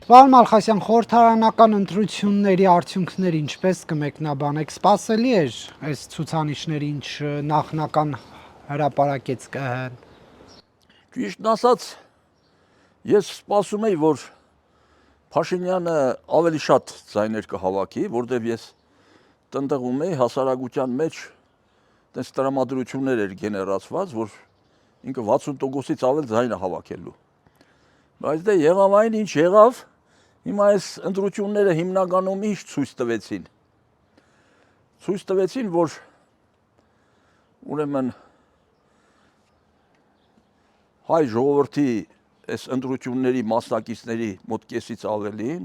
Պարոն Մալխասյան, խորհրդարանական ընտրությունների արդյունքները ինչպես կմեկնաբանեք, սպասելի էր այս ցուցանիշները, ինչ նախնական հրապարակեց ԿՀ-ն։ Ճիշտն ասած, ես սպասում էի, որ Փաշինյանը ավելի շատ ձայներ կհավաքի, որտեղ ես տնտղում էի հասարակության մեջ տես տրամադրություններ էր գեներացված, որ ինքը 60%-ից ավել ձայնը հավաքելու։ Բայց դե եղավ այն, ինչ եղավ, հիմա այս ընտրությունները հիմնականում ինչ ցույց տվեցին։ Ցույց տվեցին, որ ուրեմն հայ ժողովրդի այս ընտրությունների մասնակիցների մոտ կեսից ավելին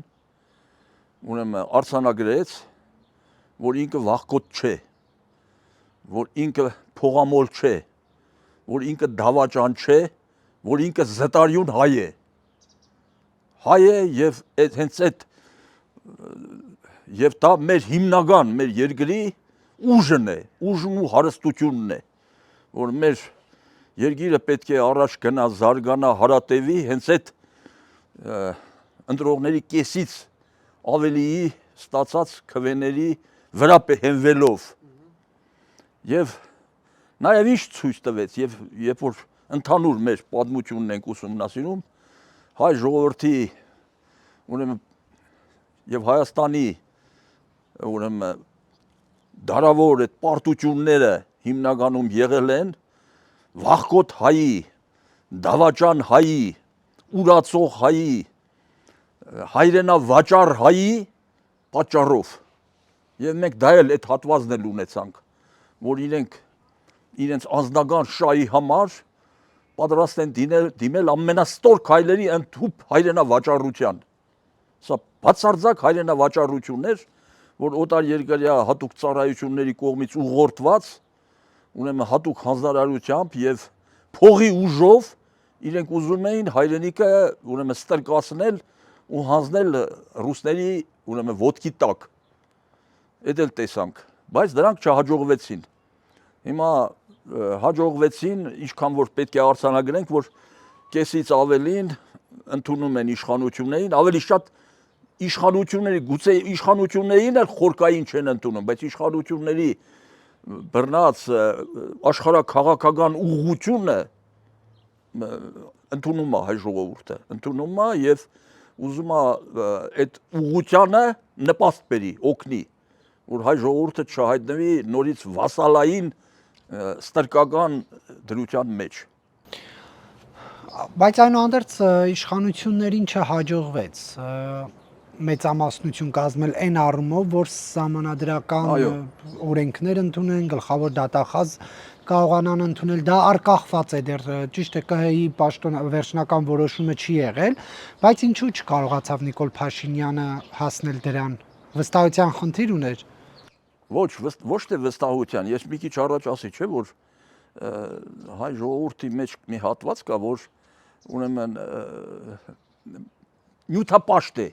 ուրեմն արձանագրեց, որ ինքը վախկոտ չէ, որ ինքը փողամոլ չէ, որ ինքը դավաճան չէ, որ ինքը զտարյուն հայ է։ Հայ է եւ հենց այդ եւ դա մեր հիմնական մեր երկրի ուժն է, ուժն ու հարստությունն է, որ մեր երկիրը պետք է առաջ գնա, զարգանա, հարատևի, հենց այդ ընտրողների կեսից ավելիի ստացած քվեների վրա հենվելով։ Եվ նաեւ ինչ ցույց տվեց, եւ երբ որ ընդհանուր մեր պատմությունն ենք ուսումնասիրում, հայ ժողովրդի ուրեմն եւ Հայաստանի ուրեմն դարավոր այդ պարտությունները հիմնականում եղել են վախկոտ հայի, դավաճան հայի, ուրացող հայի, հայրենավաճառ հայի պատճառով։ Եվ մենք դա էլ այդ հատվածն էլ ունեցանք, որ իրենց անձնական շահի համար պատրաստ են դիմել ամենաստոր քայլերի ընդհուպ հայրենավաճառության։ Սա բացարձակ հայրենավաճառություն էր, որ օտար երկրյա հատուկ ծառայությունների կողմից ուղղորդված, ուրեմն հատուկ հանձնարարությամբ եւ փողի ուժով իրենք ուզում էին հայրենիքը ուրեմն ստրկացնել ու հանձնել ռուսների ուրեմն ոտքի տակ։ Այդ էլ տեսանք, բայց դրանք չհաջողվեցին։ Հիմա հաջողվեցին, ինչքան որ պետք է արձանագրենք, որ կեսից ավելին ընդունում են իշխանություններին, ավելի շատ իշխանությունների, գուցե իշխանություններին էլ խորքային չեն ընդունում, բայց իշխանությունների բռնած աշխարհաքաղաքական ուղղությունը ընդունում է հայ ժողովուրդը, ընդունում է եւ ուզում է այդ ուղղությանը նպաստ բերի, օգնի, որ հայ ժողովուրդը չհայտնվի նորից վասալային ստրկական դրության մեջ։ Բայց այնուհանդերձ իշխանություններին չհաջողվեց մեծամասնություն կազմել այն առումով, որ սահմանադրական օրենքներ ընդունեն, գլխավոր դատախազ կարողանան ընդունել, դա արկախված է դեռ ճիշտ է ԿՀ-ի վերջնական որոշումը չի եղել, բայց ինչու չկարողացավ Նիկոլ Փաշինյանը հասնել դրան, վստահության խնդիր ուներ։ Ոչ թե վստահության, ես մի քիչ առաջ ասի, չէ, որ հայ ժողովրդի մեջ մի հատված կա, որ ուրեմն նյութապաշտ է,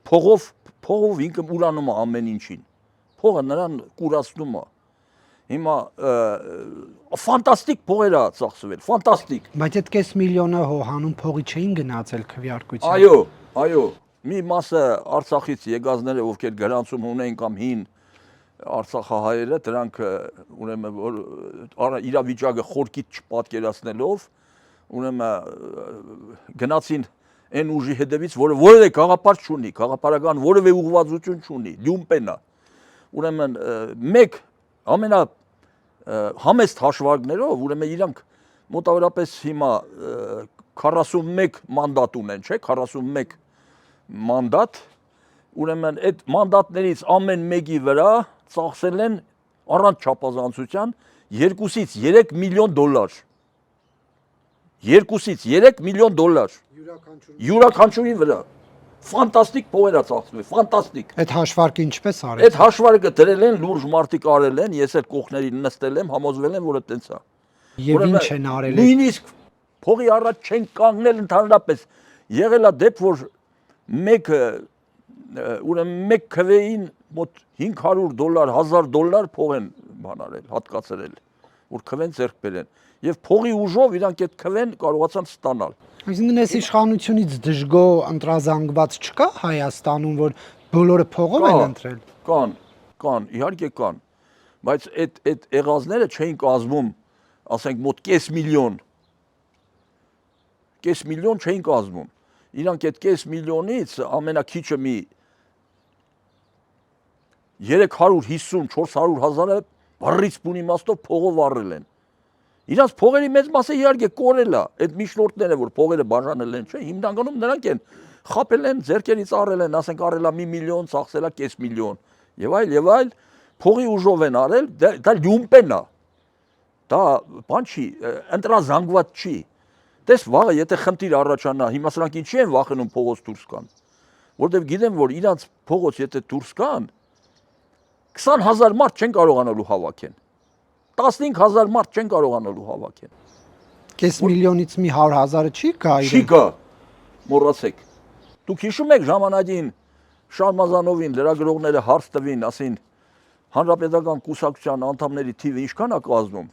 փողով ինքը ուրանում է ամեն ինչին, փողը նրան կուրացնում է։ Հիմա ֆանտաստիկ փողեր է ծախսվել, ֆանտաստիկ։ Բայց այդ կես միլիոնը հոհանում փողի չէին գնացել քվեարկությամբ։ Այո, մի մասը Արցախից եկածները, ովքեր գրանցում ունեն կամ հին արցախահայերը, դրանք ուրեմն որ իրավիճակը խորքից չպատկերացնելով, ուրեմն գնացին այն ուժի հետևից, որը որևէ գաղափար չունի, գաղափարական որևէ ուղղվածություն չունի, լյումպեն է։ Ուրեմն մեկ ամենա համեստ հաշվարկներով, ուրեմն իրանք մոտավորապես հիմա 41 մանդատ ունեն, չէ, 41 մանդատ, ուրեմն այդ մանդատներից ամեն մեկի վրա ծախսել են առանց չափազանցության 2-ից 3 միլիոն դոլար։ 2-ից 3 միլիոն դոլար յուրաքանչյուրի վրա։ Ֆանտաստիկ փողեր է ծախսվել, ֆանտաստիկ։ Այդ հաշվարկը ինչպես արեց։ Այդ հաշվարկը դրել են լուրջ մարդիկ արել են, ես այդ կողքներին նստել եմ, համոզվել եմ, որ այդտենց է։ Եվ ինչ են արել։ Նույնիսկ փողի առաջ չեն կանգնել ընդհանրապես։ Եղել է դեպք, որ մեկ քվեին մոտ $500, $1000 փող են բան արել, հատկացրել։ որ քվեն ձեռք բերեն։ Եվ փողի ուժով իրանք այդ քվեն կարողացան ստանալ։ Այսինքն այս իշխանությունից դժգո ընտրազանգված չկա Հայաստանում, որ բոլորը փողով են ընտրել։ Կան, իհարկե կան, բայց այդ եղածները չէին կազմում, ասենք մոտ կես միլիոն չէին կազմում։ Իրանք այդ կես միլիոնից ամենակիչը մի 350-400 հազարը բառից բուն իմաստով փողով առել են։ Իրանց փողերի մեծ մասը իհարկե կորել է, այդ միջնորդները, որ փողերը բաժանել են, չէ, հիմնականում նրանք են խապել են, ձեռքերից առել են, ասենք առել է 1 միլիոն, ծախսել է կես միլիոն, եւ այլ, փողի ուժով են արել, դա լյումպեն է։ Դա բան չի, ընտրազանգված չի։ Տես վաղը եթե խնդիր առաջանա, հիմա սրանք ինչի են վախենում փողոց դուրս գան, որտեղ գիտեմ, որ իրանց փողոց եթե դուրս գան, 20,000 մարդ չեն կարողանալու հավաքեն։ 15,000 մարդ չեն կարողանալու հավաքեն։ Կես միլիոնից մի 100,000-ը չի գա։ Չի գա, մոռացեք։ Դուք հիշում եք ժամանակին Շարմազանովին լրագրողները հարց տվին, ասին հանրապետական կուսակցության անդամների թիվը ինչքան է կազմում։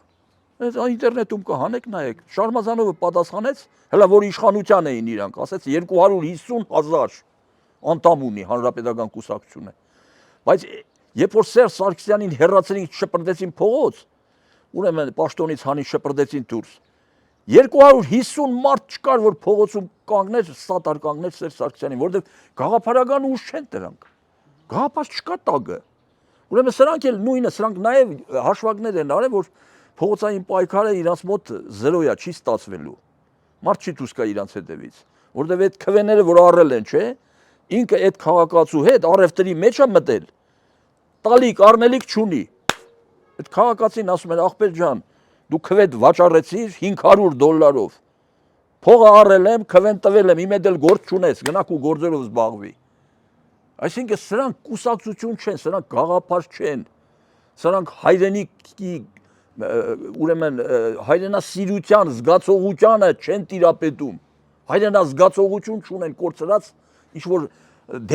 Այս ինտերնետում կհանեք նայեք։ Շարմազանովը պատասխանեց, հələ որ իշխանության էին իրանք, ասեց 250,000 անդամ ունի հանրապետական կուսակցությունը։ Բայց երբ որ Սերժ Սարգսյանին հերացրին շպրտեցին փողոց, ուրեմն պաշտոնից հանին շպրտեցին դուրս։ 250 մարդ չկար, որ փողոցում կանգներ, սատար կանգներ Սերժ Սարգսյանին, որովհետև գաղափարական ուժ չեն դրանք։ Գաղափար չկա տակը։ Ուրեմն սրանք էլ նույնը, սրանք նաև հաշվարկներ են արել, որ փողոցային պայքարը իրանց մոտ 0 է, չի ստացվելու։ Մարդ չի դուրս գա իրանց հետևից, որովհետև այդ քվեները, որ առել են, չէ, ինքը այդ քաղաքացու հետ առևտրի մեջ է մտել։ Տալիք, առնելիք չունի։ Այդ քաղաքացին ասում են, ախպեր ջան, դու քվեդ վաճառեցիր $500։ Փողը առել եմ, քվեն տվել եմ, իմ հետ էլ գործ չունես, գնաք ու գործերով զբաղվի։ Այսինքն սրանք կուսակցություն չեն, սրանք գաղափար չեն։ Սրանք հայրենիքի ուրեմն հայրենասիրության զգացողությանը չեն տիրապետում։ Հայրենազգացողություն չունեն, կորցրած ինչ-որ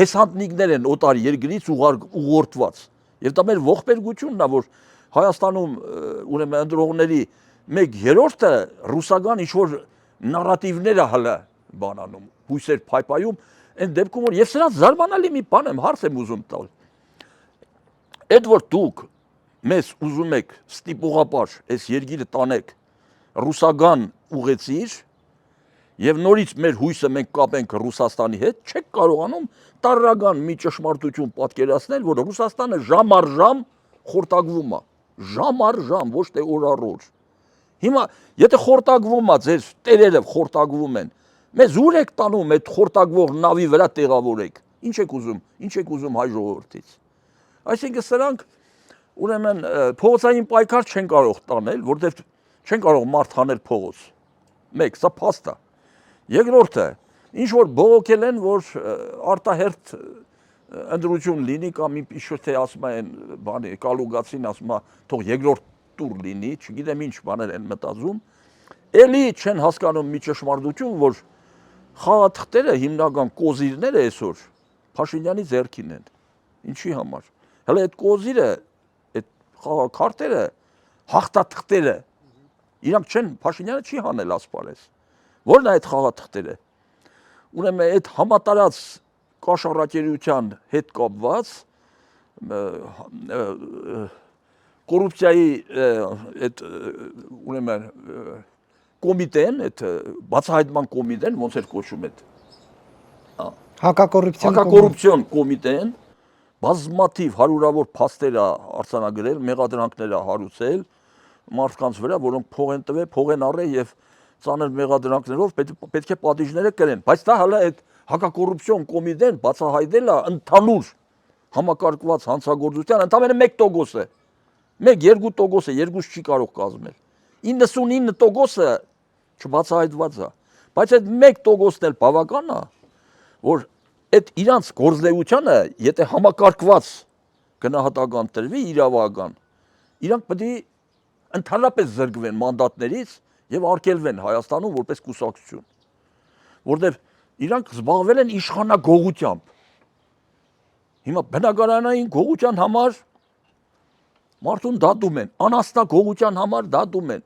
դեսանտնիկներ են օտար երկրից ուղղորդված։ Եվ դա մեր ողբերգությունն է, որ Հայաստանում ուրեմն ընտրողների 1/3-ը ռուսական ինչ-որ նարատիվներ է հələ բանանում, հույսեր փայփայում, այն դեպքում որ եւ սրանց զարմանալի մի բան եմ, հարց եմ ուզում տալ։ Այդ որ դուք մեզ ուզում եք ստիպողապար այս երկիրը տանեք ռուսական ուղեցիր եւ նորից մեր հույսը մենք կապենք Ռուսաստանի հետ, չեք կարողանում տարրական մի ճշմարտություն պատկերացնել, որ Ռուսաստանը ժամ առ ժամ խորտակվում է, ժամ առ ժամ, ոչ թե օր առ օր։ Հիմա եթե խորտակվում է, ձեր տերերը խորտակվում են, մեզ ուր եք տանում այդ խորտակվող նավի վրա տեղավորեք։ Ինչ եք ուզում հայ ժողովրդից։ Այսինքն սրանք ուրեմն փողոցային պայքար չեն կարող տանել, որտեղ չեն կարող մարդ հանել փողոց։ Մեկ, սա փաստ է։ Երկրորդը, ինչ որ բողոքել են, որ արտահերթ ընտրություն լինի կամ ինչ-որ թե ասում են, բանի կալուգացին ասում է, թող երկրորդ տուր լինի, չգիտեմ ինչ բաներ են մտածում, էլի չեն հասկանում մի ճշմարտություն, որ խաղաթղթերը հիմնական կոզիրները այսօր Փաշինյանի ձեռքին են։ Ինչի համար։ Հələ այդ կոզիրը, այդ քարտերը, հաղթաթղթերը, իրանք չեն, Փաշինյանը չի հանել ասպարեզ։ Որն է այդ խաղաթղթերը։ Ուրեմն այդ համատարած կաշառակերության հետ կապված կոռուպցիայի այդ ուրեմն կոմիտեն, այդ բացահայտման կոմիտեն, ոնց էր կոչում այդ հակակոռուպցիոն կոմիտեն բազմաթիվ հարյուրավոր փաստեր է արձանագրել, մեղադրանքներ է հարուցել մարդկանց վրա, որոնք փող են տվել, փող են առել եւ ծանր մեղադրանքներով պետք է պատիժները կրեն, բայց դա հələ այդ հակակոռուպցիոն կոմիտեն բացահայտել է ընդհանուր համակարգված հանցագործության ընդամենը 1%-ը։ 1-2%-ը, 2 չի կարող կազմել։ 99%-ը չբացահայտված է։ Բայց այդ 1%-ն էլ բավական է, որ այդ իրանց գործունեությունը, եթե համակարգված գնահատական տրվի իրավական, իրանք պետք է ընդհանրապես զրկվեն մանդատներից եւ արգելվեն Հայաստանում որպես կուսակցություն, որտեղ իրանք զբաղվել են իշխանագողությամբ։ Հիմա բնակարանային գողության համար Մարդուն դատում են, անաստակողության համար դատում են։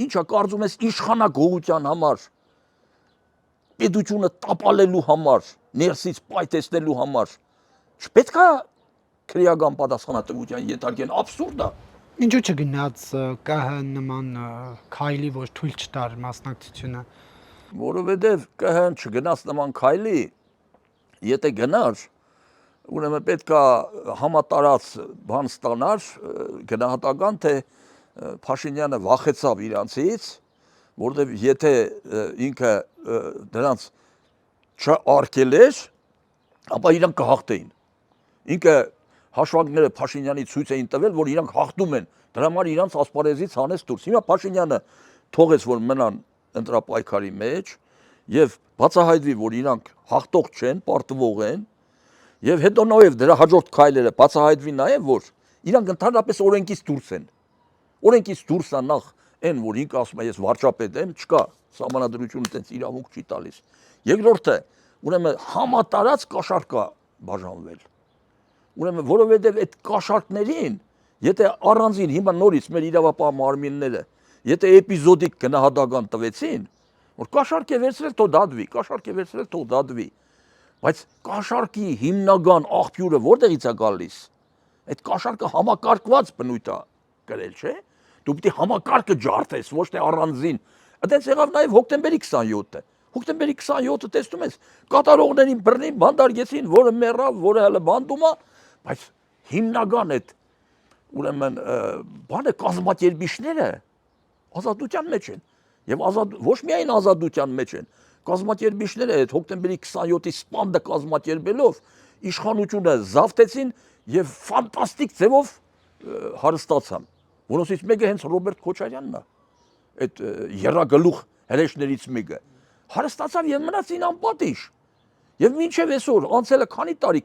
Ինչա կարծում ես իշխանագողության համար, պետությունը տապալելու համար, ներսից պայթեցնելու համար, չպետք է քրեական պատասխանատվության ենթարկեն, աբսուրդ է։ Ինչու չգնաց ԿՀ նման քայլի, որ թույլ չտար մասնակցությունը։ Որովհետև ԿՀ-ն չգնաց նման քայլի, եթե գնար, ուրեմն պետք է համատարած բան ստանար, գնահատական, թե Փաշինյանը վախեցավ իրանցից, որտեղ եթե ինքը դրանց չարգելեր, ապա իրանք կհաղթեին։ Ինքը հաշվարկները Փաշինյանի ցույց էին տվել, որ իրանք հաղթում են, դրա համար իրանց ասպարեզից հանեց դուրս։ Հիմա Փաշինյանը թողեց, որ մնան ընտրապայքարի մեջ եւ բացահայտվի, որ իրանք հաղթող չեն, պարտվող են, եւ հետո նաեւ դրա հաջորդ քայլերը բացահայտվի նաեւ, որ իրանք ընդհանրապես օրենքից դուրս են։ Օրենքից դուրս է նախ այն, որ ինքը ասում է ես վարչապետ եմ, չկա, սահմանադրությունը տենց իրավունք չի տալիս։ Երկրորդը, ուրեմն համատարած կաշառք է բաժանվել։ Ուրեմն որովհետև այդ կաշառքներին, եթե առանձին հիմա նորից մեր իրավապահ մարմինները, եթե էպիզոդիկ գնահատական տվեցին, որ կաշառք է վերցրել, թող դատվի, կաշառք է վերցրել, թող դատվի։ Բայց կաշառքի հիմնական աղբյուրը որտեղից է գալիս։ Այդ կաշառքը համակարգված բնույթ է գրել, չէ՞։ Դու պիտի համակարգը ջարդես, ոչ թե առանձին։ Այդպես եղավ նաև հոկտեմբերի 27-ը։ Հոկտեմբերի 27-ը տեսնում ես, կատարողներին բռնին, բանդարգեցին, որը մեռավ, որը հələ բանդում է, բայց հիմնական այդ ուրեմն բանը կազմակերպիչները ազատության մեջ են։ Եվ ոչ միայն ազատության մեջ են, կազմակերպիչները այդ հոկտեմբերի 27-ի սպանդը կազմակերպելով իշխանությունը զավթեցին եւ ֆանտաստիկ ձևով հարստացան, որոնցից մեկը հենց Ռոբերտ Քոչարյանն է, այդ երագլուխ հրեշներից մեկը, հարստացավ եւ մնացին անպատիժ։ Եվ մինչեւ այսօր անցել է քանի տարի,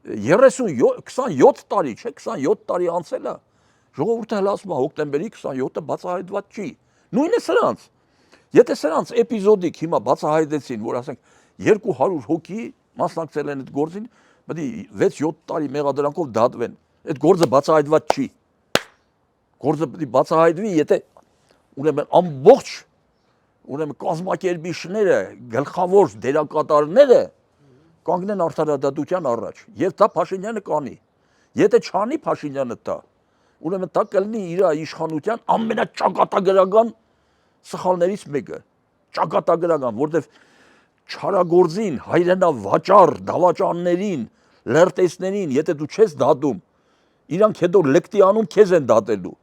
27 տարի, չէ, 27 տարի անցել է։ Ժողովուրդը հələ ասում է հոկտեմբերի 27-ը բացահայտված չի։ Նույնը սրանց։ Եթե սրանց էպիզոդիկ հիմա բացահայտեցին, որ ասենք 200 հոգի մասնակցել են այդ գործին, պետք է 6-7 տարի մեղադրանքով դատվեն։ Այդ գործը բացահայտված չի։ Գործը պետք է բացահայտվի, եթե ուրեմն ամբողջ ուրեմն կազմակերպիչները, գլխավոր դերակատարները կանգնեն արդարադատության առաջ, եւ դա Փաշինյանը կանի։ Եթե չանի Փաշինյանը դա, ուրեմն դա կլինի իր իշխանության ամենաճակատագրական սխալներից մեկը, ճակատագրական, որտեվ չարագործին, հայրենավաճառ դավաճաններին, լրտեսներին, եթե դու չես դատում, իրանք հետո լեկտի անում քեզ են դատելու։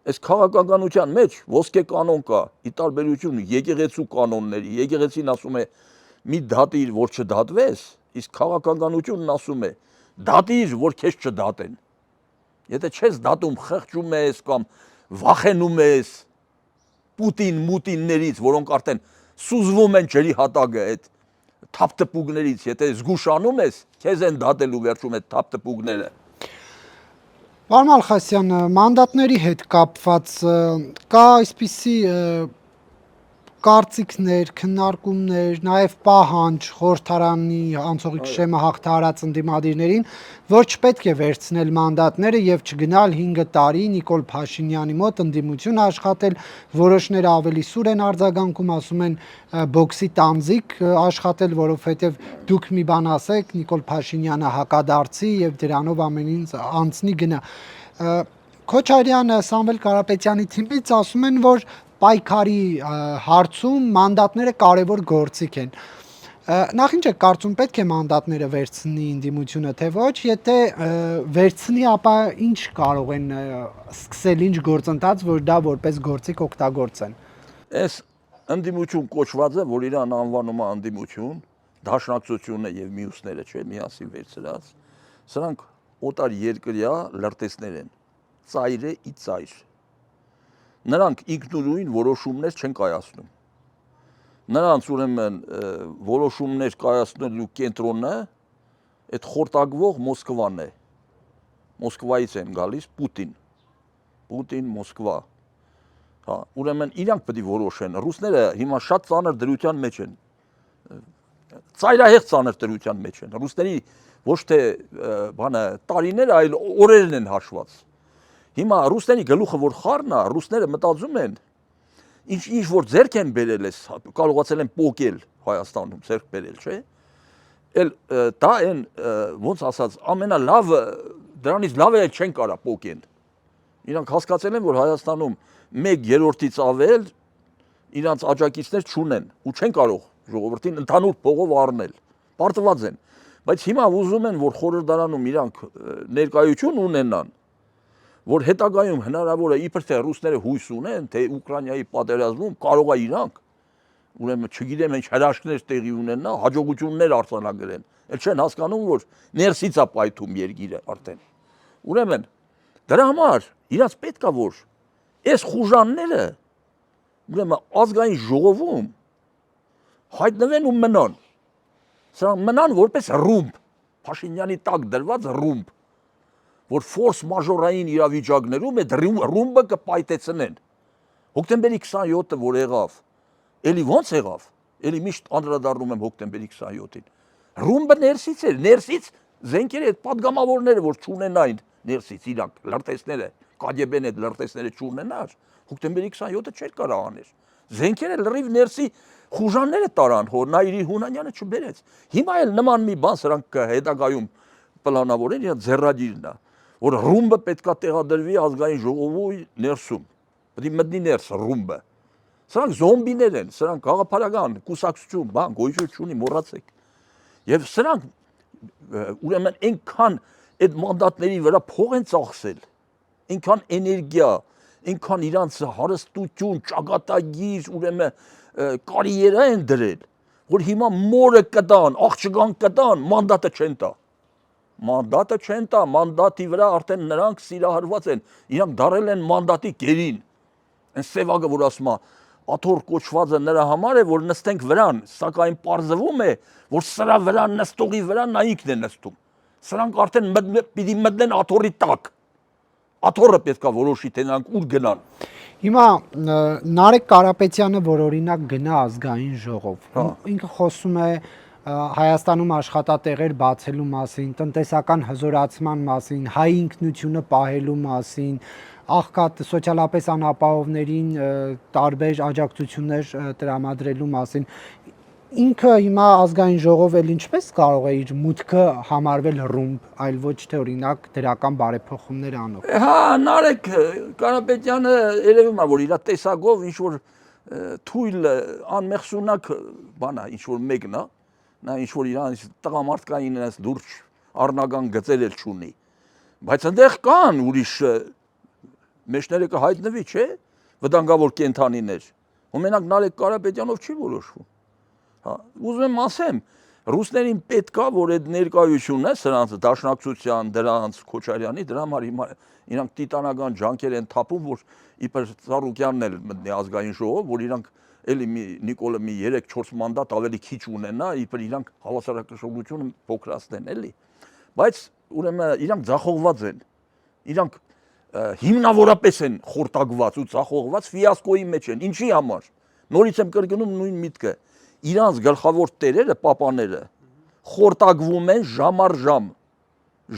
Այս քաղաքականության մեջ ոսկե կանոն կա, ի տարբերություն եկեղեցու կանոնների, եկեղեցին ասում է մի դատիր, որ չդատվես, իսկ քաղաքականությունն ասում է դատիր, որ քեզ չդատեն։ Եթե չես դատում, խղճում ես կամ վախենում ես Պուտիններից, որոնք արդեն սուզվում են ջրի հատակը այդ թափտպուկներից, եթե զգուշանում ես, քեզ են դատելու վերջում այդ թափտպուկները։ Պարոն Ալխասյան, մանդատների հետ կապված կա այսպիսի կարծիքներ, քննարկումներ, նաև պահանջ խորհրդարանի անցողիկ շեմը հաղթահարած ընդդիմադիրներին, որ չպետք է վերցնել մանդատները եւ չգնալ 5 տարի Նիկոլ Փաշինյանի մոտ ընդդիմություն աշխատել, որոշները ավելի սուր են արձագանքում, ասում են բոքսի տանձիկ աշխատել, որովհետեւ դուք մի բան ասեք, Նիկոլ Փաշինյանը հակադարձի եւ դրանով ամեն ինչ անցնի գնա։ Քոչարյանը, Սամվել Կարապետյանի թիմից ասում են, որ պայքարի հարցում մանդատները կարևոր գործիք են։ Նախ ինչ եք կարծում, պետք է մանդատները վերցնի ընդդիմությունը, թե ոչ, եթե վերցնի, ապա ինչ կարող են սկսել, ինչ գործընթաց, որ դա որպես գործիք օգտագործեն։ Այս ընդդիմություն կոչվածը, որ իրան անվանում է ընդդիմություն, դաշնակցությունը եւ մյուսները, չէ, միասին վերցրած, սրանք օտար երկրյա լրտեսներ են, ծայրը ի ծայր։ Նրանք ինքնուրույն որոշումներ չեն կայացնում։ Նրանց ուրեմն որոշումներ կայացնելու կենտրոնը այդ խորտակվող Մոսկվան է։ Մոսկվայից են գալիս Պուտին, Մոսկվա։ Հա, ուրեմն իրանք պետք է որոշեն։ Ռուսները հիմա շատ ծանր դրության մեջ են։ Ծայրահեղ ծանր դրության մեջ են։ Ռուսների ոչ թե բանը տարիներ, այլ օրերն են հաշված։ Հիմա ռուսների գլուխը որ խառն է, ռուսները մտածում են, ինչ որ ձեռք են բերել էս, կարողացել են պոկել Հայաստանում, ձեռք բերել, չէ՞։ Էլ դա են ոնց ասած, ամենալավը դրանից լավը չեն կարա պոկեն։ Իրանք հասկացել են, որ Հայաստանում 1/3-ից ավել իրանց աջակիցներ չունեն ու չեն կարող ժողովրդին ընդհանուր փողով առնել։ Պարտված են։ Բայց հիմա ուզում են, որ խորհրդարանում իրանք ներկայություն ունենան, որ հետագայում հնարավոր է իբր թե ռուսները հույս ունեն, թե Ուկրաինայի պատերազմում կարող է իրանք ուրեմն չգիտեմ ինչ հրաշքներ տեղի ունենա, հաջողություններ արձանագրեն։ Էլ չեն հասկանում, որ ներսից է պայթում երկիրը արդեն։ Ուրեմն դրա համար իրաց պետք է որ այս խուժանները ուրեմն ազգային ժողովում հայտնվեն ու մնան։ Սրանք մնան որպես ռումբ, Փաշինյանի տակ դրված ռումբ, որ ֆորս մաժորային իրավիճակներում այդ ռումբը կպայտեցնեն։ Հոկտեմբերի 27-ը որ եղավ, էլի ո՞նց եղավ։ Էլի միշտ անդրադառնում եմ հոկտեմբերի 27-ին։ Ռումբը ներսից էր, ներսից զենքերը այդ падգամավորները որ չունենային ներսից իրանք լրտեսները, KGB-ն այդ լրտեսները չունենար, հոկտեմբերի 27-ը չէր կարող անել։ Զենքերը լրիվ ներսի խուժանները տարան, հոր Նայիրի Հունանյանը չբերեց։ Հիմա էլ նման մի բան սրանք հետագայում պլանավորեն, իրանք ձեռագիրն է, որ ռումբը պետքա տեղադրվի ազգային ժողովի ներսում։ Պետք է մտնի ներս ռումբը։ Սրանք զոմբիներ են, սրանք գաղափարական կուսակցություն, բան, գոյություն չունի, մոռացեք։ Եվ սրանք ուրեմն այնքան այդ մանդատների վրա փող են ծախսել, այնքան էներգիա, այնքան իրանց հարստություն, ճակատագիր, ուրեմն կարիերա են դրել, որ հիմա մորը կտան, աղջկան կտան, մանդատը չեն տա։ Մանդատը չեն տա, մանդատի վրա արդեն նրանք սիրահարված են, իրանք դարել են մանդատի գերին։ Այն սևագը որ ասում է, աթոռ կոչվածը նրա համար է, որ նստենք վրան, սակայն պարզվում է, որ սրա վրա նստողի վրա նա ինքն է նստում։ Սրանք արդեն պիտի մտնեն աթոռի տակ։ Աթոռը պետք է որոշի, թե նրանք ուր գնան։ Հիմա Նարեկ Կարապետյանը որ օրինակ գնա ազգային ժողով, ինքը խոսում է Հայաստանում աշխատատեղեր բացելու մասին, տնտեսական հզորացման մասին, հայ ինքնությունը պահելու մասին, աղքատ սոցիալապես անապահովներին տարբեր աջակցություններ տրամադրելու մասին։ Ինքը հիմա ազգային ժողով էլ ինչպես կարող է իր մուտքը համարվել ռումբ, այլ ոչ թե օրինակ դրական բարեփոխումներ անող։ Հա, Նարեկ Կարապետյանը երևում է, որ իր տեսակով ինչ որ թույլ անմեղսունակ բան է, ինչ որ մեկն է, նա ինչ որ իրանց տղամարդկային իրենց լուրջ առնական գծեր էլ չունի։ Բայց այնտեղ կան ուրիշ մեջները կհայտնվի, չէ՞, վտանգավոր կենթանիներ։ Ու մենակ Նարեկ Կարապետյանով չի որոշվում։ Հա, ուզում եմ ասեմ, ռուսներին պետք է որ այդ ներկայությունը սրանց դաշնակցության, դրանց Քոչարյանի, դրա համար հիմա իրանք տիտանական ջանքեր են թափում, որ իբր Ծառուկյանն էլ մտնի ազգային ժողով, որ իրանք էլի Նիկոլը մի 3-4 մանդատ ավելի քիչ ունենա, իբր իրանք հավասարակշռությունը փոքրացնեն, էլի։ Բայց ուրեմն իրանք ձախողված են։ Իրանք հիմնավորապես են խորտակված ու ձախողված ֆիասկոյի մեջ են։ Ինչի համար։ Նորից եմ կրկնում նույն միտքը։ Իրանց գլխավոր տերերը, պապաները խորտակվում են ժամ առ ժամ։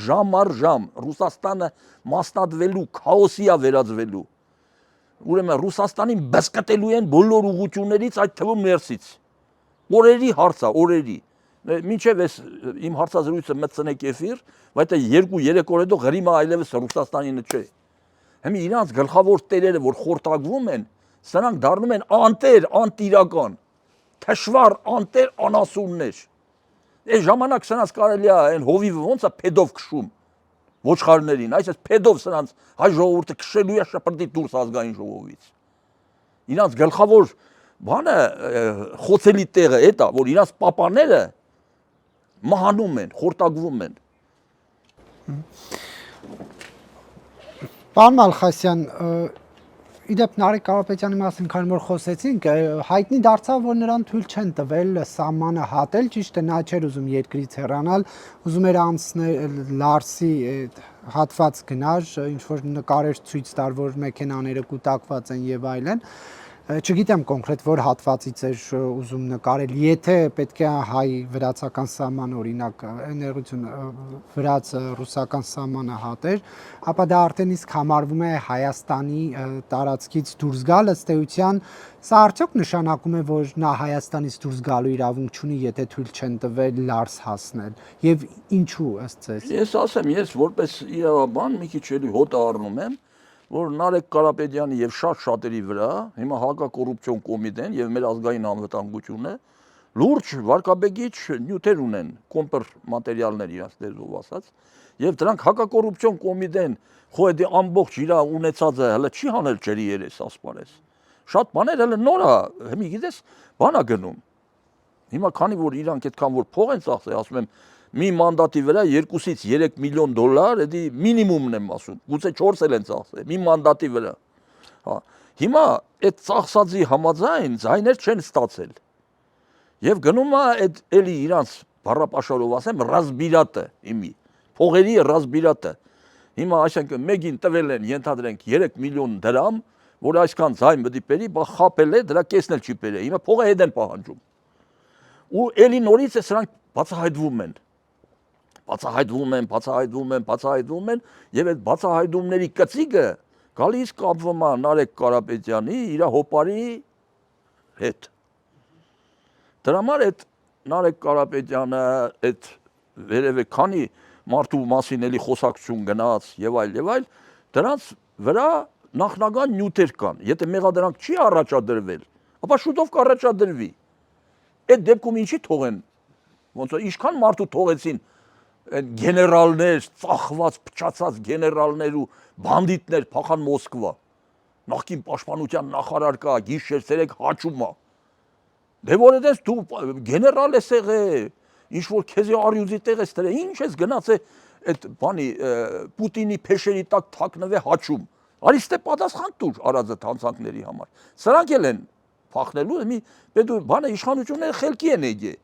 Ժամ առ ժամ Ռուսաստանը մասնատվելու, քաոսի է վերածվելու։ Ուրեմն Ռուսաստանին բսկտելու են բոլոր ուղղություններից, այդ թվում ներսից։ Օրերի հարց է, օրերի։ Մինչև էս իմ հարցազրույցը մտցնեք էֆիր, բայց 2-3 օր հետո Ղրիմը այլևս Ռուսաստանինը չէ։ Հիմա իրանց գլխավոր տերերը, որ խորտակվում են, սրանք դառնում են անտեր, անտիրական, թշվառ, անտեր անասուններ։ Այս ժամանակ սրանց կարելի է այն հովիվը ոնց է փեդով քշում ոչխարներին, այսպես փեդով սրանց հայ ժողովուրդը քշելու է շպրտի դուրս ազգային ժողովից։ Իրանց գլխավոր բանը խոցելի տեղը այդ է, որ իրանց պապաները մահանում են, խորտակվում են։ Պարոն Մալխասյան, իդեպ Նարեկ Կարապետյանի մասին քանի որ խոսեցինք, հայտնի դարձավ, որ նրան թույլ չեն տվել սահմանը հատել, ճիշտ է, նա չէր ուզում երկրից հեռանալ, ուզում էր անցնել Լարսի հատված գնար, ինչ որ նկարեր ցույց տար, որ մեքենաները կուտակված են եւ այլն։ Չգիտեմ կոնկրետ որ հատվածից էր ուզում նկարել, եթե պետք է հայ վրացական սահման օրինակ ներողություն վրաց ռուսական սահմանը հատեր, ապա դա արդեն իսկ համարվում է Հայաստանի տարածքից դուրս գալ ըստ էության, սա արդյոք նշանակում է, որ նա Հայաստանից դուրս գալու իրավունք չունի, եթե թույլ չեն տվել Լարս հասնել, եւ ինչու ըստ ձեզ։ Ես ասեմ, ես որպես իրավաբան մի քիչ էլի հոտ առնում եմ, որ Նարեկ Կարապետյանի եւ շատերի վրա հիմա հակակոռուպցիոն կոմիտեն եւ մեր ազգային անվտանգությունը լուրջ վարկաբեկիչ նյութեր ունեն, կոմպեր մատերիալներ իրաց դերով ասած, եւ դրանք հակակոռուպցիոն կոմիտեն խոյդի ամբողջ իր ունեցածը հələ չի հանել ջերի երես ասպարես։ Շատ բաներ հələ նոր է, հիմա գիտես, բան է գնում։ Հիմա քանի որ իրանք այդքան որ փող են ծախսել, ասում եմ մի մանդատի վրա 2-ից 3 միլիոն դոլար, դա մինիմումն եմ ասում, գուցե 4 էլ են ծախսել, մի մանդատի վրա։ Հա, հիմա այդ ծախսածի համաձայն ձայներ չեն ստացել։ Եվ գնում է այդ էլի իրանց բառապաշարով ասեմ ռազբիրատը, իմի, փողերի ռազբիրատը։ Հիմա այսինքն մեկին տվել են ենթադրենք 3 միլիոն դրամ, որ այսքան ձայն պետք է բերի, բա խապել է, դրա կեսն էլ չի բերել։ Հիմա փողը հետ են պահանջում։ Ու էլի նորից է սրանք բացահայտվում են։ Բացահայտվում են եւ այդ բացահայտումների կծիկը գալիս կապվում է Նարեկ Կարապետյանի իր հոպարի հետ։ Դրա համար այդ Նարեկ Կարապետյանը այդ վերևը քանի մարդու մասին էլի խոսակցություն գնաց եւ այլ, դրանց վրա նախնական նյութեր կան։ Եթե մեղադրանք չի առաջադրվել, ապա շուտով կառաջադրվի։ Այդ դեպքում ինչի թողեն։ Ոնց որ ինչքան մարդու թողեցին այն գեներալներ, ծախված, փչացած գեներալներ ու բանդիտներ փախան Մոսկվա։ Նախկին պաշտպանության նախարար կա, գիշեր ցերեկ հաճում է։ Դե որ այդպես դու գեներալ ես եղել, ինչ որ քեզի արյուզի տեղ ես դրել, ինչ ես գնացել այդ բանի Պուտինի փեշերի տակ թաքնվե հաճում։ Արի ստե պատասխան տուր արածը հանցանքների համար։ Սրանք էլ են փախնելու, մի պետք է բանը իշխանությունները խելքի են եկել։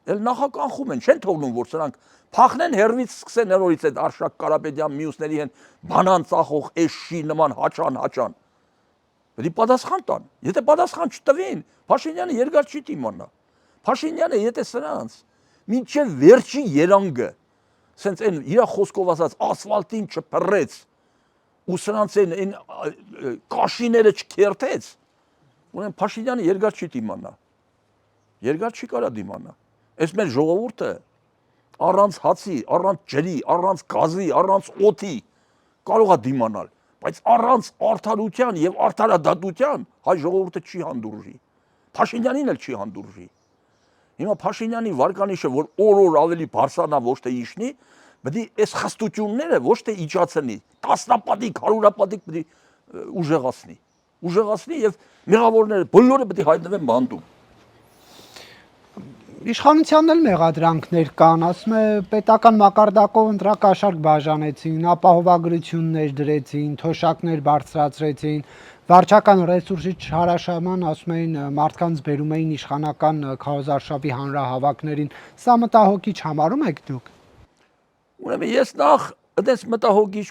Էլ նախականխում են, չեն թողնում որ սրանք փախնեն հերվից սկսեն նորից այդ Արշակ Կարապետյան մյուսների են բանան ծախող էշի նման հաճան։ Պետք է պատասխան տան։ Եթե պատասխան չտվին, Փաշինյանը երկար չի դիմանա։ Փաշինյանը եթե սրանց մինչև վերջի երանգը, սենց այն իր խոսքով ասած ասֆալտին չփռեց ու սրանց այն կաշիները չքերթեց, ուրեմն Փաշինյանը երկար չի դիմանա։ Երկար չի կարա դիմանա։ Այս մեր ժողովուրդը առանց հացի, առանց ջրի, առանց գազի, առանց օդի կարող է դիմանալ, բայց առանց արդարության եւ արդարադատության հայ ժողովուրդը չի հանդուրժի։ Փաշինյանին էլ չի հանդուրժի։ Հիմա Փաշինյանի վարկանիշը որ օր ավելի բարձրանա ոչ թե իջնի, պետք է այս խստությունները ոչ թե իջացնի, տասնապատիկ, հարյուրապատիկ պետք է ուժեղացնի եւ մեղավորները բոլորը պետք է հայտնվեն բանտում։ Իշխանությանն էլ մեղադրանքներ կան, ասում է պետական մակարդակով ընտրակաշարք բաժանեցին, ապահովագրություններ դրեցին, թոշակներ բարձրացրեցին, վարչական ռեսուրսի չհարաշահման ասում էին մարդկանց բերում էին իշխանական քարոզարշավի հանրահավաքներին, սա մտահոգիչ համարում եք դուք։ Ուրեմն ես նախ այդպես մտահոգիչ,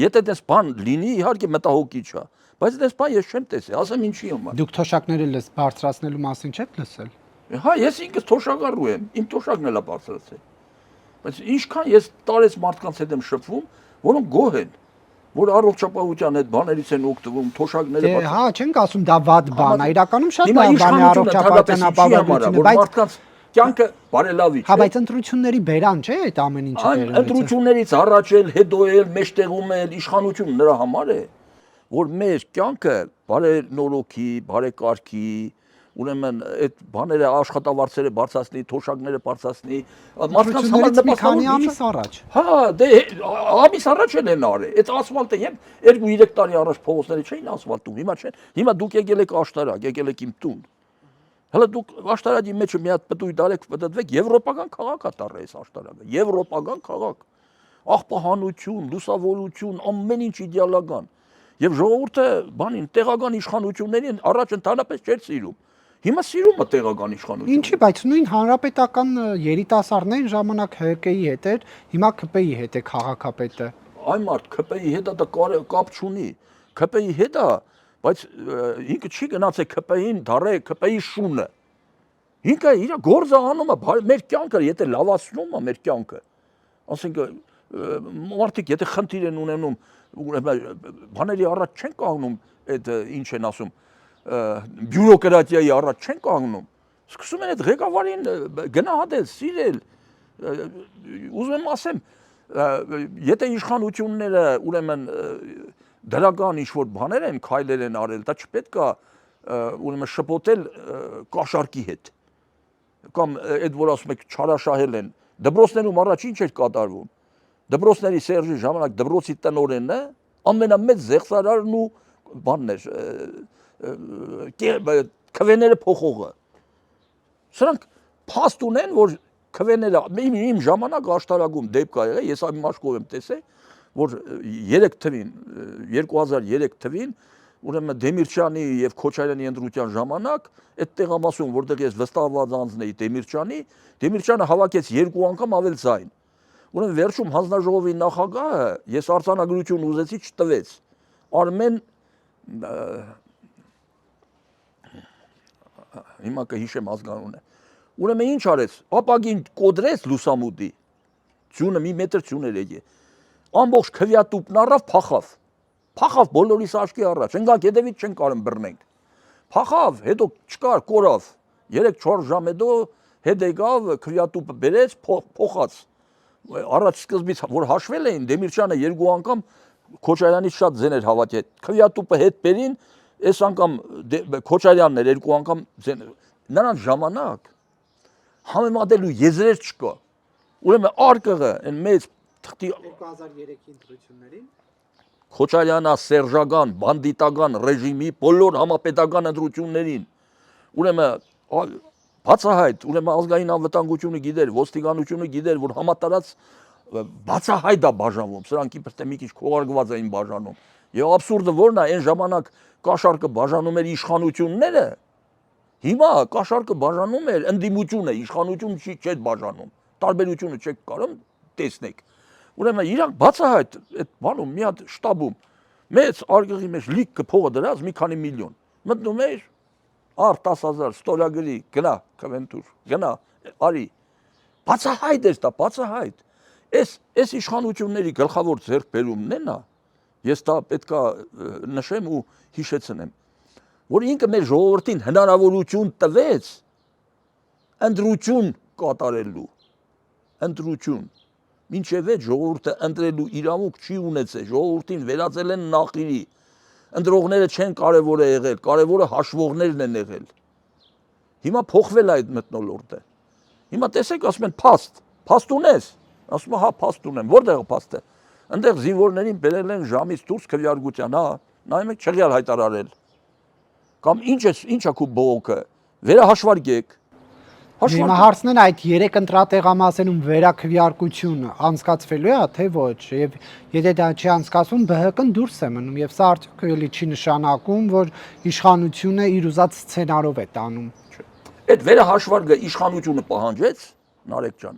եթե այդպես բան լինի, իհարկե մտահոգիչ է, բայց այդպես բան ես չեմ տեսել, ասեմ ինչի համար։ Դուք թոշակները բարձրացնելու մասին չեք լսել։ Հա, ես ինքս թոշակառու եմ, իմ թոշակն էլ է բարձրացել։ Բայց ինչքան ես տարեց մարդկանց հետ եմ շփվում, որոնք գոհ են, որ առողջապահության այդ բաներից են օգտվում, թոշակները բարձր։ Հա, չենք ասում դա վատ բան է, իրականում շատ լավ բան է առողջապահության ապահովությունը, բայց մարդկանց կյանքը բարելավի չէ։ Հա, բայց ընտրությունների բերան չէ այդ ամեն ինչը դերում։ Ընտրություններից առաջ էլ, հետո էլ, մեջտեղում էլ իշխանություն նրա համար է, որ մեր կյանքը բարենորոգի, բարեկարգի, ուրեմն այդ բաները աշխատավարձերը բարձրացնի, թոշակները բարձրացնի, մարդկանց համար նպաստավոր ամիս առաջ։ Հա, դե ամիս առաջ էլ են արել։ Այդ ասֆալտը եմ 2-3 տարի առաջ փողոցները չէին ասֆալտում, հիմա չեն։ Հիմա դուք եկել եք աշտարակ, եկել եք իմ տուն։ Հələ դուք աշտարակի մեջ մի հատ պտույտ արեք, պտտվեք, եվրոպական քաղաք է տառը այս աշտարակը, եվրոպական քաղաք։ Աղբահանություն, լուսավորություն, ամեն ինչ իդեալական։ Եվ ժողովուրդը բանին տեղական իշխանություններին առաջ ընդհանրապես չէր սիրում։ Հիմա սիրում է տեղական իշխանությունը։ Ինչի, բայց նույն հանրապետական երիտասարդներին ժամանակ ՀԿ-ի հետ էր, հիմա ԿՊ-ի հետ է քաղաքապետը։ Այ մարդ ԿՊ-ի հետ դա կապ չունի։ ԿՊ-ի հետ բայց ինքը չի գնացել ԿՊ-ին, դարե ԿՊ-ի շունը։ Ինքը իր գործը անում է, մեր կյանքը եթե լավացնում է մեր կյանքը, ասենք մարդիկ եթե խնդիր են ունենում, բաների առաջ չեն կանգնում, այդ ինչ են ասում, բյուրոկրատիայի առաջ չեն կանգնում, սկսում են այդ ղեկավարին գնահատել, սիրել, ուզում եմ ասեմ, եթե իշխանությունները ուրեմն դրական ինչ-որ բաներ են, քայլեր են արել, դա չպետք է ուրեմն շփոթել կաշառքի հետ, կամ այդ որ ասում եք չարաշահել են, դպրոցներում առաջ ինչ էր կատարվում, դպրոցների Սերժի ժամանակ դպրոցի տնօրենը ամենամեծ զեղծարարն ու բանն էր, քվեները փոխողը, սրանք փաստ ունեն, որ քվեները իմ ժամանակ աշտարակում դեպք կա եղել, ես այն մաշկով եմ տեսել, որ 3 թվին, 2003 թվին, ուրեմն Դեմիրճյանի եւ Քոչարյանի ընտրության ժամանակ այդ տեղամասում, որտեղ ես վստահված անձն էի Դեմիրճյանը հավաքեց 2 անգամ ավել ձայն։ Ուրեմն վերջում հանձնաժողովի նախագահը ես արձանագրություն ուզեցի չտվեց։ Արմեն հիմա կհիշեմ ազգանունը։ Ուրեմն ինչ արեց, ապագին կոդրեց լուսամուտի, ձյունը մի մետր ձյուն էր եկել, ամբողջ քվեատուփն առավ, փախավ բոլորիս աչքի առաջ, ընկանք հետևից չեն կարում բռնենք, փախավ, հետո չկար, կորավ, 3-4 ժամ հետո հետ եկավ, քվեատուփը բերեց, փոխած, առաջ սկզբից որ հաշվել էին, Դեմիրճյանը 2 անգամ Քոչարյանից շատ ձեն էր հավաքել, քվեատուփը հետ բերին, այս անգամ Քոչարյանն էր 2 անգամ ձեն, նրանց ժամանակ համեմատելու եզրեր չկա։ Ուրեմն արկղը այն մեծ թղթի 2003-ի ընտրություններին Քոչարյանա սերժական, բանդիտական ռեժիմի բոլոր համապետական ընտրություններին։ Ուրեմն բացահայտ, ուրեմն ազգային անվտանգությունը գիտեր, ոստիկանությունը գիտեր, որ համատարած բացահայտ է բաժանվում, սրանք իբրև մի քիչ քողարկված էին բաժանում։ Եվ աբսուրդը որն է, այն ժամանակ կաշառքը բաժանում էր իշխանությունները, հիմա կաշառքը բաժանում էր ընդդիմությունը, իշխանությունը չէր բաժանում, տարբերությունը չեք կարող տեսնեք։ Ուրեմն իրանք բացահայտ այդ բանում մի հատ շտաբում մեծ արկղի մեջ լիքը փողը դրած մի քանի միլիոն մտնում էր առ 10,000 ստորագրի գնա քվենտուր գնա արի բացահայտ է դա բացահայտ այս իշխանությունների գլխավոր ձեռքբերումն է նա ես դա պետքա նշեմ ու հիշեցնեմ որ ինքը մեր ժողովրդին հնարավորություն տվեց ընտրություն կատարելու ընտրություն մինչև այդ ժողովուրդը ընտրելու իրավունք չի ունեցել, ժողովրդին վերածել են նախիրի, ընտրողները չեն կարևոր է եղել, կարևորը հաշվողներն են եղել։ Հիմա փոխվել է այդ մթնոլորտը։ Հիմա տեսեք, ասում են փաստ ունես, ասում եմ հա փաստ ունեմ, որտեղ է փաստը։ Այնտեղ զինվորներին բերել են ժամից դուրս քվեարկության, հա, նայում եք չեղյալ հայտարարել։ Կամ ինչ է քու բողոքը, վերահաշվարկեք։ Հիմա հարցնեն այդ 3 ընտրատեղամասերում վերաքվեարկություն անցկացվելու է, թե ոչ, եւ եթե դա չի անցկացվում, ԲՀԿ-ն դուրս է մնում եւ սա արդյոք էլի չի նշանակում, որ իշխանությունը իր ուզած սցենարով է տանում։ Այդ վերահաշվարկը իշխանությունը պահանջեց, Նարեկ ջան,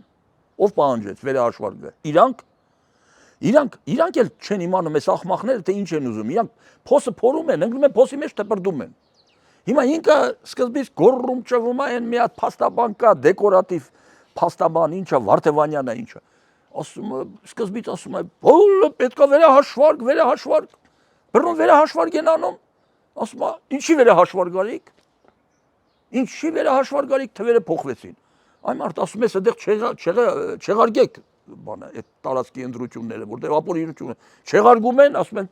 ով պահանջեց վերահաշվարկը։ Իրանք էլ չեն իմանում այս ախմախները թե ինչ են ուզում։ Իրանք փոսը փորում են, ընկնում են փոսի մեջ տպրդում են։ Հիմա ինքը սկզբից գոռում ճվում է այն մի հատ փաստաբան կա, դեկորատիվ փաստաբան, ինչա Վարդևանյանը ինչա։ Ասում է, սկզբից ասում է, բոլորը պետքա վերահաշվարկ։ Բռնում վերահաշվարկ են անում։ Ասում է, ինչի վերահաշվարկ արիք։ Ինչի վերահաշվարկ արիք, թվերը փոխվեցին։ Այն մարդ ասում է, այդտեղ չեղարկեք բանը, այդ տարածքի ընտրությունները, որտեղ ապօրինությունը չեղարկում են, ասում են,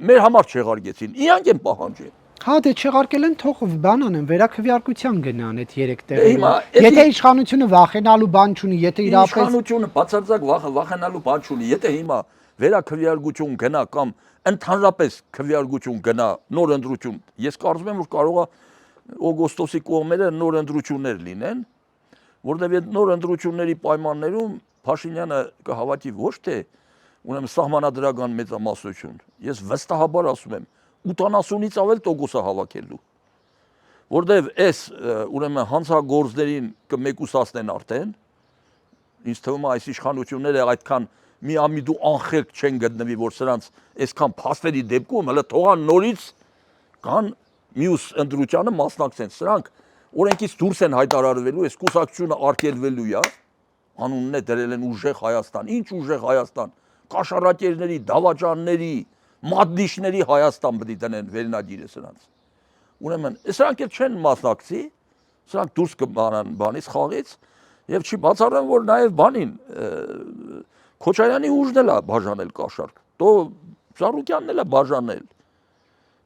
մեր համար չեղարկեցին։ Իրանք են պահանջել։ Հա դե չեղարկել են թող բան անեն, վերաքվեարկության գնան այդ 3 տեղերում։ Եթե իշխանությունը վախենալու բան չունի, եթե իրապես իշխանությունը բացարձակ վախենալու բան չունի, եթե հիմա վերաքվեարկություն գնա կամ ընդհանրապես քվեարկություն գնա նոր ընտրություն, ես կարծում եմ որ կարող է օգոստոսի կողմերը նոր ընտրություններ լինեն, որտեղ այդ նոր ընտրությունների պայմաններում Փաշինյանը կհավաքի ոչ թե ուրեմն սահմանադրական մեծամասնություն, ես վստահաբար ասում եմ 80-ից ավել տոկոսը հավաքելու, որտեղ այս ուրեմն հանցագործներին կմեկուսացնեն արդեն, ինձ թվում է այս իշխանությունները այդքան մի ամիդու անխելք չեն գտնվի, որ սրանց այսքան փաստերի դեպքում հələ թողան նորից կան մյուս ընտրությանը մասնակցեն։ Սրանք օրենքից դուրս են հայտարարվելու, այս կուսակցությունը արգելվելու է, անունն է դրել են ուժեղ Հայաստան։ Ինչ ուժեղ Հայաստան։ Կաշառակերների, դավաճանների, մատնիշների Հայաստան պետք է դնեն վերնագիրը սրանց։ Ուրեմն, սրանք էլ չեն մասնակցի, սրանք դուրս կբանան բանից խաղից եւ չի բացառեմ, որ նաեւ բանին Քոչարյանի ուժն էլ է բաժանել կաշառք։ Դո Զարուկյանն էլ է բաժանել։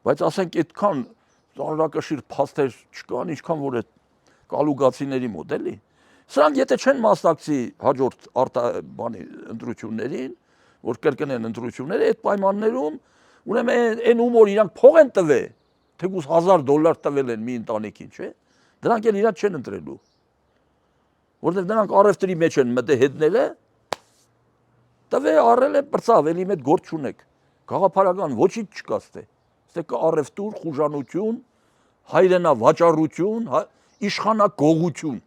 Բայց ասենք այդքան ծանրակշիռ փաստեր չկան, ինչքան որ այդ կալուգացիների մոտ էլի։ Սրանք եթե չեն մասնակցի հաջորդ բանի ընտրություններին, որ կրկնեն ընտրությունները, այդ պայմաններում ուրեմն այն ում որ իրանք փող են տվել, թեկուզ $1000 տվել են մի ընտանիքին, չէ՞։ Դրանք էլ իրանք չեն ընտրելու։ Որտեղ նրանք առևտրի մեջ են մտե հետները, տվել առել են բրծավ, էլի մեծ գործ չունեք։ Գաղափարական ոչինչ չկա ստե։ Ստե կա առևտուր, խուժանություն, հայրենավաճառություն, իշխանագողություն։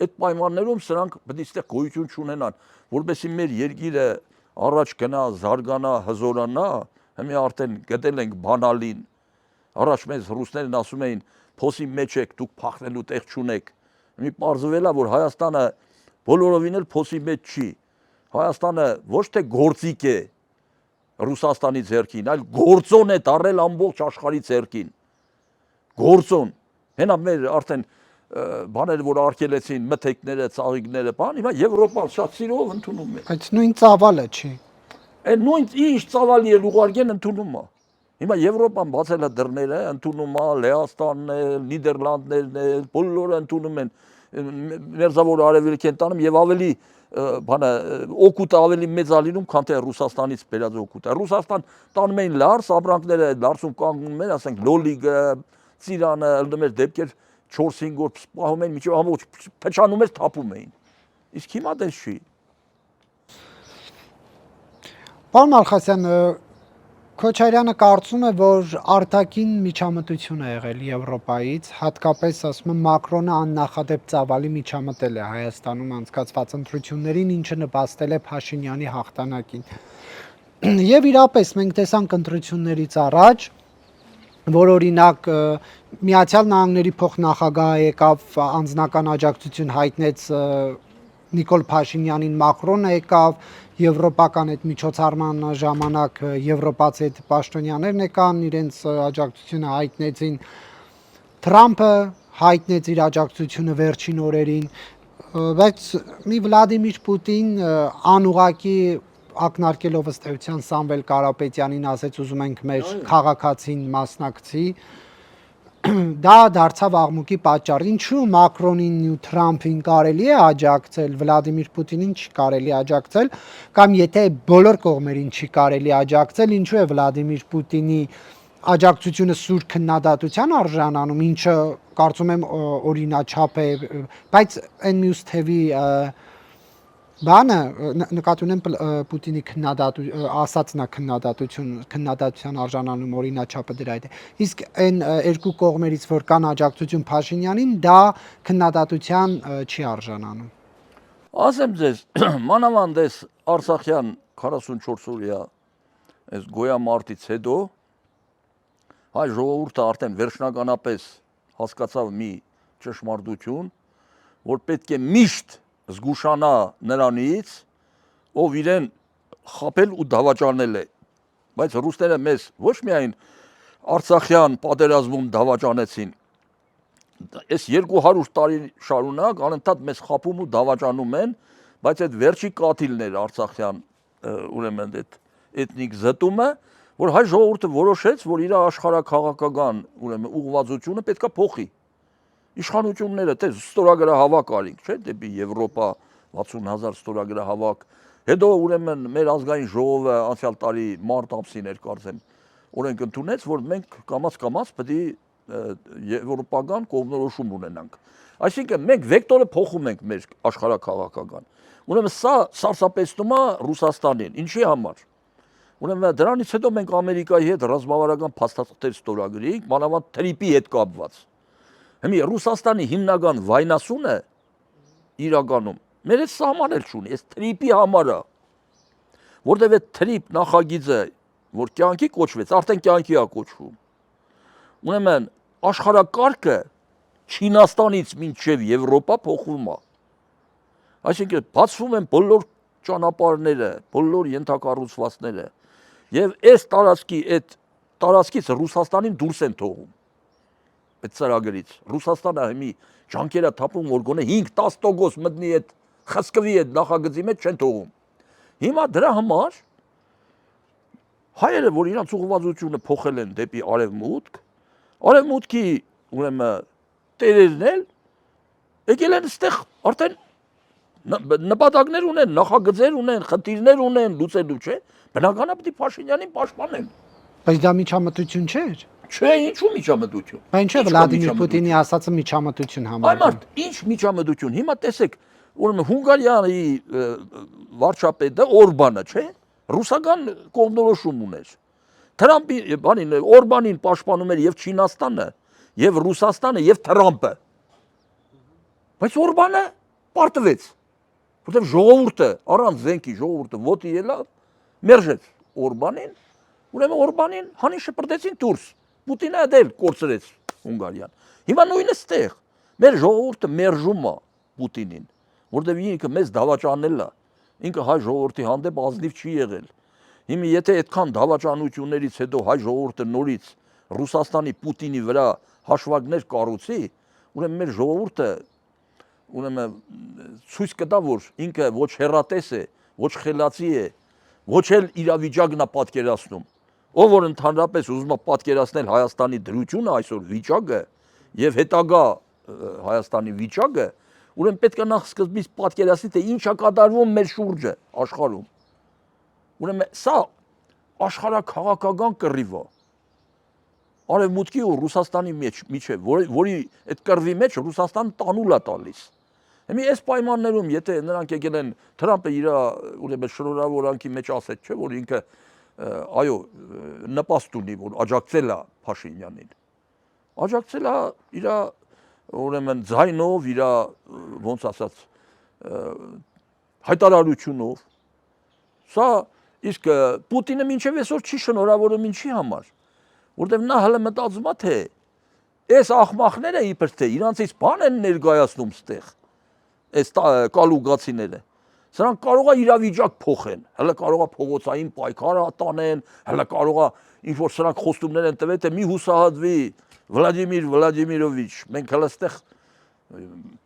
Այդ պայմաններում սրանք պետք է ստեղ գոյություն չունենան, որովհետեւ մեր երկիրը առաջ գնա, զարգանա, հզորանա, հիմա արդեն գտել ենք բանալին։ Առաջ մեզ ռուսներն ասում էին, փոսի մեջ եք, դուք փախնելու տեղ չունեք։ Մի պարզվել է, որ Հայաստանը բոլորովին էլ փոսի մեջ չի։ Հայաստանը ոչ թե գործիք է Ռուսաստանի ձեռքին, այլ գործոն է դարել ամբողջ աշխարհի ձեռքին։ Գործոն։ Հենա մեր արդեն բաները որ արգելեցին մթեքները, ծաղիկները, բան, հիմա Եվրոպան շատ սիրով ընդունում է։ Բայց նույն ծավալը չի։ Այդ նույն ինչ ծավալի էլ ուղարկեն ընդունում է։ Հիմա Եվրոպան բացել է դռները, ընդունում է Լեհաստանն է, Նիդերլանդներն է, բոլորը ընդունում են մերձավոր արևելք են տանում եւ ավելի բանը օգուտը ավելի մեծ ալինում, քան թե Ռուսաստանից բերած օգուտը։ Ռուսաստան տանում էին լարս, ապրանքները լարսում կանգնում են, ասենք լոլիգը, ծիրանը, ըլդմեր դեպքեր 4-5 օր սպահում էին, միջև ամբողջ փչանում էր, թափում էին։ Իսկ հիմա դες չի։ Պարոն Մալխասյան, Քոչարյանը կարծում է, որ արտաքին միջամտություն է եղել Եվրոպայից, հատկապես ասում է Մակրոնը աննախադեպ ծավալի միջամտել է Հայաստանում անցկացված ընտրություններին, ինչը նպաստել է Փաշինյանի հաղթանակին։ Եվ իրապես մենք տեսանք ընտրություններից առաջ, որ օրինակ Միացյալ Նահանգների փոխնախագահը եկավ անձնական աջակցություն հայտնեց Նիկոլ Փաշինյանին, Մակրոնը եկավ, եվրոպական այդ միջոցառման ժամանակ եվրոպացի այդ պաշտոնյաներն եկան, իրենց աջակցությունը հայտնեցին, Թրամփը հայտնեց իր աջակցությունը վերջին օրերին, բայց մի Վլադիմիր Պուտին անուղակի ակնարկելով ըստ էության Սամվել Կարապետյանին ասեց ուզում ենք մեր քաղաքացին մասնակցի, դա դարձավ աղմուկի պատճառ։ Ինչու Մակրոնին ու Թրամփին կարելի է աջակցել, Վլադիմիր Պուտինին չի կարելի աջակցել, կամ եթե բոլոր կողմերին չի կարելի աջակցել, ինչու է Վլադիմիր Պուտինի աջակցությունը սուր քննադատության արժանանում, ինչը կարծում եմ օրինաչափ է, բայց այն մյուս թևի բանը նկատի ունեմ Պուտինի ասածնա քննադատության արժանանում օրինաչափը դրա հետ է։ Իսկ այն երկու կողմերից որ կան աջակցություն Փաշինյանին, դա քննադատության չի արժանանում։ Ասեմ ձեզ, մանավանդ էս Արցախյան 44 օրյա այս գոյամարտից հետո հայ ժողովուրդը արդեն վերջնականապես հասկացավ մի ճշմարտություն, որ պետք է միշտ զգուշանա նրանից, ով իրեն խապել ու դավաճանել է, բայց ռուսները մեզ ոչ միայն Արցախյան պատերազմում դավաճանեցին, այս 200 տարի շարունակ անընդհատ մեզ խապում ու դավաճանում են, բայց այդ վերջի կաթիլն էր Արցախյան ուրեմն այդ էթնիկ զտումը, որ հայ ժողովուրդը որոշեց, որ իր աշխարհաքաղաքական ուրեմն ուղղվածությունը պետքա փոխի։ Իշխանությունները թե ստորագրահավաք արինք, չէ՞, դեպի Եվրոպա 60,000 ստորագրահավաք։ Հետո ուրեմն մեր ազգային ժողովը անցյալ տարի մարտ ամսին էր կարծեմ, օրենք ընդունեց, որ մենք կամաց-կամաց պետք է եվրոպական կողմնորոշում ունենանք։ Այսինքն մենք վեկտորը փոխում ենք մեր աշխարհաքաղաքական։ Ուրեմն սա սարսափեցնում է Ռուսաստանին։ Ինչի համար։ Ուրեմն դրանից հետո մենք Ամերիկայի հետ ռազմավարական փաստաթղթեր ստորագրենք, մանավանդ թրիպի հետ կապված։ Հիմա Ռուսաստանի հիմնական վայնասունը իրականում մեր այդ սահման էլ չունի, այս թրիպի համար է, որտեղ այդ թրիպ նախագիծը, որ կյանքի կոչվեց, արդեն կյանքի է կոչվում, ուրեմն աշխարհակարգը Չինաստանից մինչև Եվրոպա փոխվում է։ Այսինքն բացվում են բոլոր ճանապարհները, բոլոր ենթակառուցվածքները եւ այս այդ տարածքից Ռուսաստանին դուրս են թողում։ Այդ ծրագրից Ռուսաստանը հիմի ջանքերը թափում, որ գոնե 5-10% մտնի այդ խսկվի այդ նախագծի մեջ չեն թողում։ Հիմա դրա համար հայերը, որ իրանց ուղղվածությունը փոխել են դեպի արևմուտքի ուրեմն տերերն էլ եկել են այստեղ արդեն նպատակներ ունեն, նախագծեր ունեն, խնդիրներ ունեն, լուծելու չէ, բնականաբար պետք է Փաշինյանին պաշտպանեն։ Բայց դա միջամտություն չէր։ Չէ, ինչու միջամտություն։ Բայց ինչե Վլադիմիր Պուտինի ասածը միջամտություն համարվում։ Այ ինչ միջամտություն։ Հիմա տեսեք, ուրեմն Հունգարիայի վարչապետը Օրբանը, չէ՞, ռուսական կողմնորոշում ուներ։ Թրամփի բանին Օրբանին պաշտպանում էր եւ Չինաստանը, եւ Ռուսաստանը, եւ Թրամփը։ Բայց Օրբանը պարտվեց, որտեղ ժողովուրդը առանց զենքի ժողովուրդը ոտի ելավ, մերժեց Օրբանին, ուրեմն Օրբանին հանի շպրտեցին դուրս։ Պուտինը դել կորցրեց Հունգարիան։ Հիմա նույնը ստեղ։ Մեր ժողովուրդը մերժում է Պուտինին, որտեղ ինքը մեզ դավաճանել է, ինքը հայ ժողովրդի հանդեպ ազնիվ չի եղել։ Հիմա եթե այդքան դավաճանություններից հետո հայ ժողովուրդը նորից Ռուսաստանի Պուտինի վրա հաշվարկներ կառուցի, ուրեմն մեր ժողովուրդը ուրեմն ցույց կտա, որ ինքը ոչ հեռատես է, ոչ խելացի է, ոչ էլ իրավիճակն է պատկերացնում։ Ով որ ընդհանրապես ուզում է պատկերացնել Հայաստանի դրությունը այսօր վիճակը եւ հետագա Հայաստանի վիճակը, ուրեմն պետք է նախ սկզբից պատկերացնի, թե ինչ է կատարվում մեր շուրջը աշխարհում։ Ուրեմն սա աշխարհաքաղաքական կռիվ է։ Արևմուտքի ու Ռուսաստանի միջև, որի այդ կռվի մեջ Ռուսաստանը տանուլ է տալիս։ Հիմա այս պայմաններում, եթե նրանք եկել են Թրամփը իր ուրեմն շնորհավորանքի մեջ ասեց, չէ՞ որ ինքը այո նպաստ ունի, որ աջակցել է Փաշինյանին։ Աջակցել է իր ուրեմն ձայնով, իր ոնց ասած հայտարարությունով։ Սա իսկ Պուտինը մինչև այսօր չի շնորհավորում ինչի համար, որտեղ նա հələ մտածում է թե այս աղմախները իբր թե իրանցից բան են ներկայացնում ստեղ, այս կալուգացիները։ Սրանք կարող է իրավիճակ փոխեն, հələ կարող է փողոցային պայքար տանեն, հələ կարող է ինչ որ սրանք խոստումներ են տվել, թե մի հուսահատվի Վլադիմիր Վլադիմիրովիչ, մենք հələ ստեղ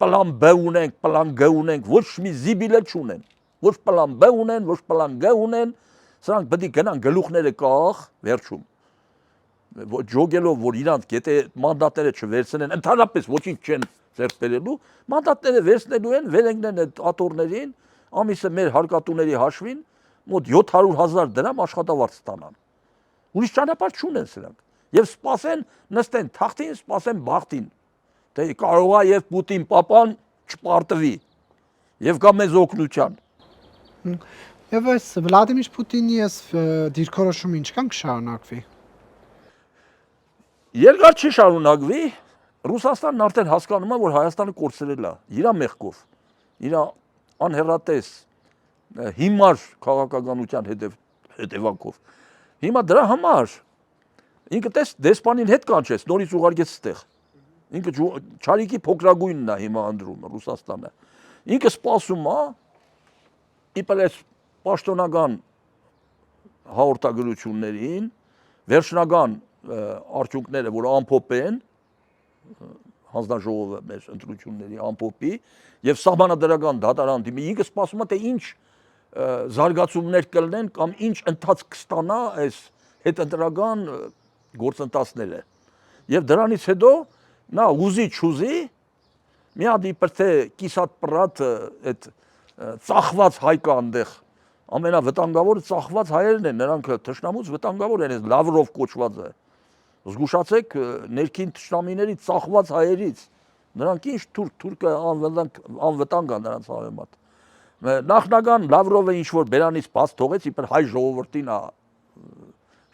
պլան B ունենք, պլան G ունենք, ոչ մի զիբիլը չունեն, ոչ պլան B ունեն, ոչ պլան G ունեն, սրանք պետք է գնան գլուխները կախ, վերջում։ Ջոգելով, որ իրանք եթե մանդատները չվերցնեն, ընդհանրապես ոչինչ չեն ձեռք բերելու, մանդատները վերցնելու են, վերընկնեն այդ աթոռներին, ամիսը մեր հարկատուների հաշվին մոտ 700,000 դրամ աշխատավարձ ստանան։ Ուրիշ ճանապարհ չունեն սրանք։ Եվ սպասեն, նստեն թախտին, սպասեն բախտին։ Թե կարող է եւ Պուտին պապան չպարտվի եւ կա մեզ օգնության։ Եվ այս Վլադիմիր Պուտինի այս դիրքորոշումը ինչքան կշարունակվի։ Երկար չի շարունակվի, Ռուսաստանն արդեն հասկանում է, որ Հայաստանը կորցրել է, իր մեղքով, իր անհեռատես հիմար քաղաքականության հետևանքով։ Հիմա դրա համար ինքը դեսպանին հետ կանչեց, նորից ուղարկեց ստեղ։ Ինքը Չարիկի փոքրագույնն է հիմա անդրում Ռուսաստանը։ Ինքը սպասում է իբր այս պաշտոնական հաղորդագրություններին, վերջնական արդյունքները, որ ամփոփ են, հանձնաժողովը մեր ընտրությունների ամփոփի եւ սահմանադրական դատարան դիմի, ինքը սպասում է թե ինչ զարգացումներ կլինեն կամ ինչ ընթացք կստանա այս հետընտրական գործընթացները։ Եվ դրանից հետո նա ուզի չուզի մի հատ իբր թե կիսատ պրատ այդ ծախված հայ կա այնտեղ, ամենավտանգավորը ծախված հայերն են, նրանք թշնամուց վտանգավոր են, այս Լավրով կոչվածը։ Զգուշացեք ներքին թշնամիների ծախված հայերից, նրանք ինչ թուրքը անվտանգ է նրանց համեմատ։ Նախնական Լավրովը ինչ որ բերանից բաց թողեց, իբր հայ ժողովրդին է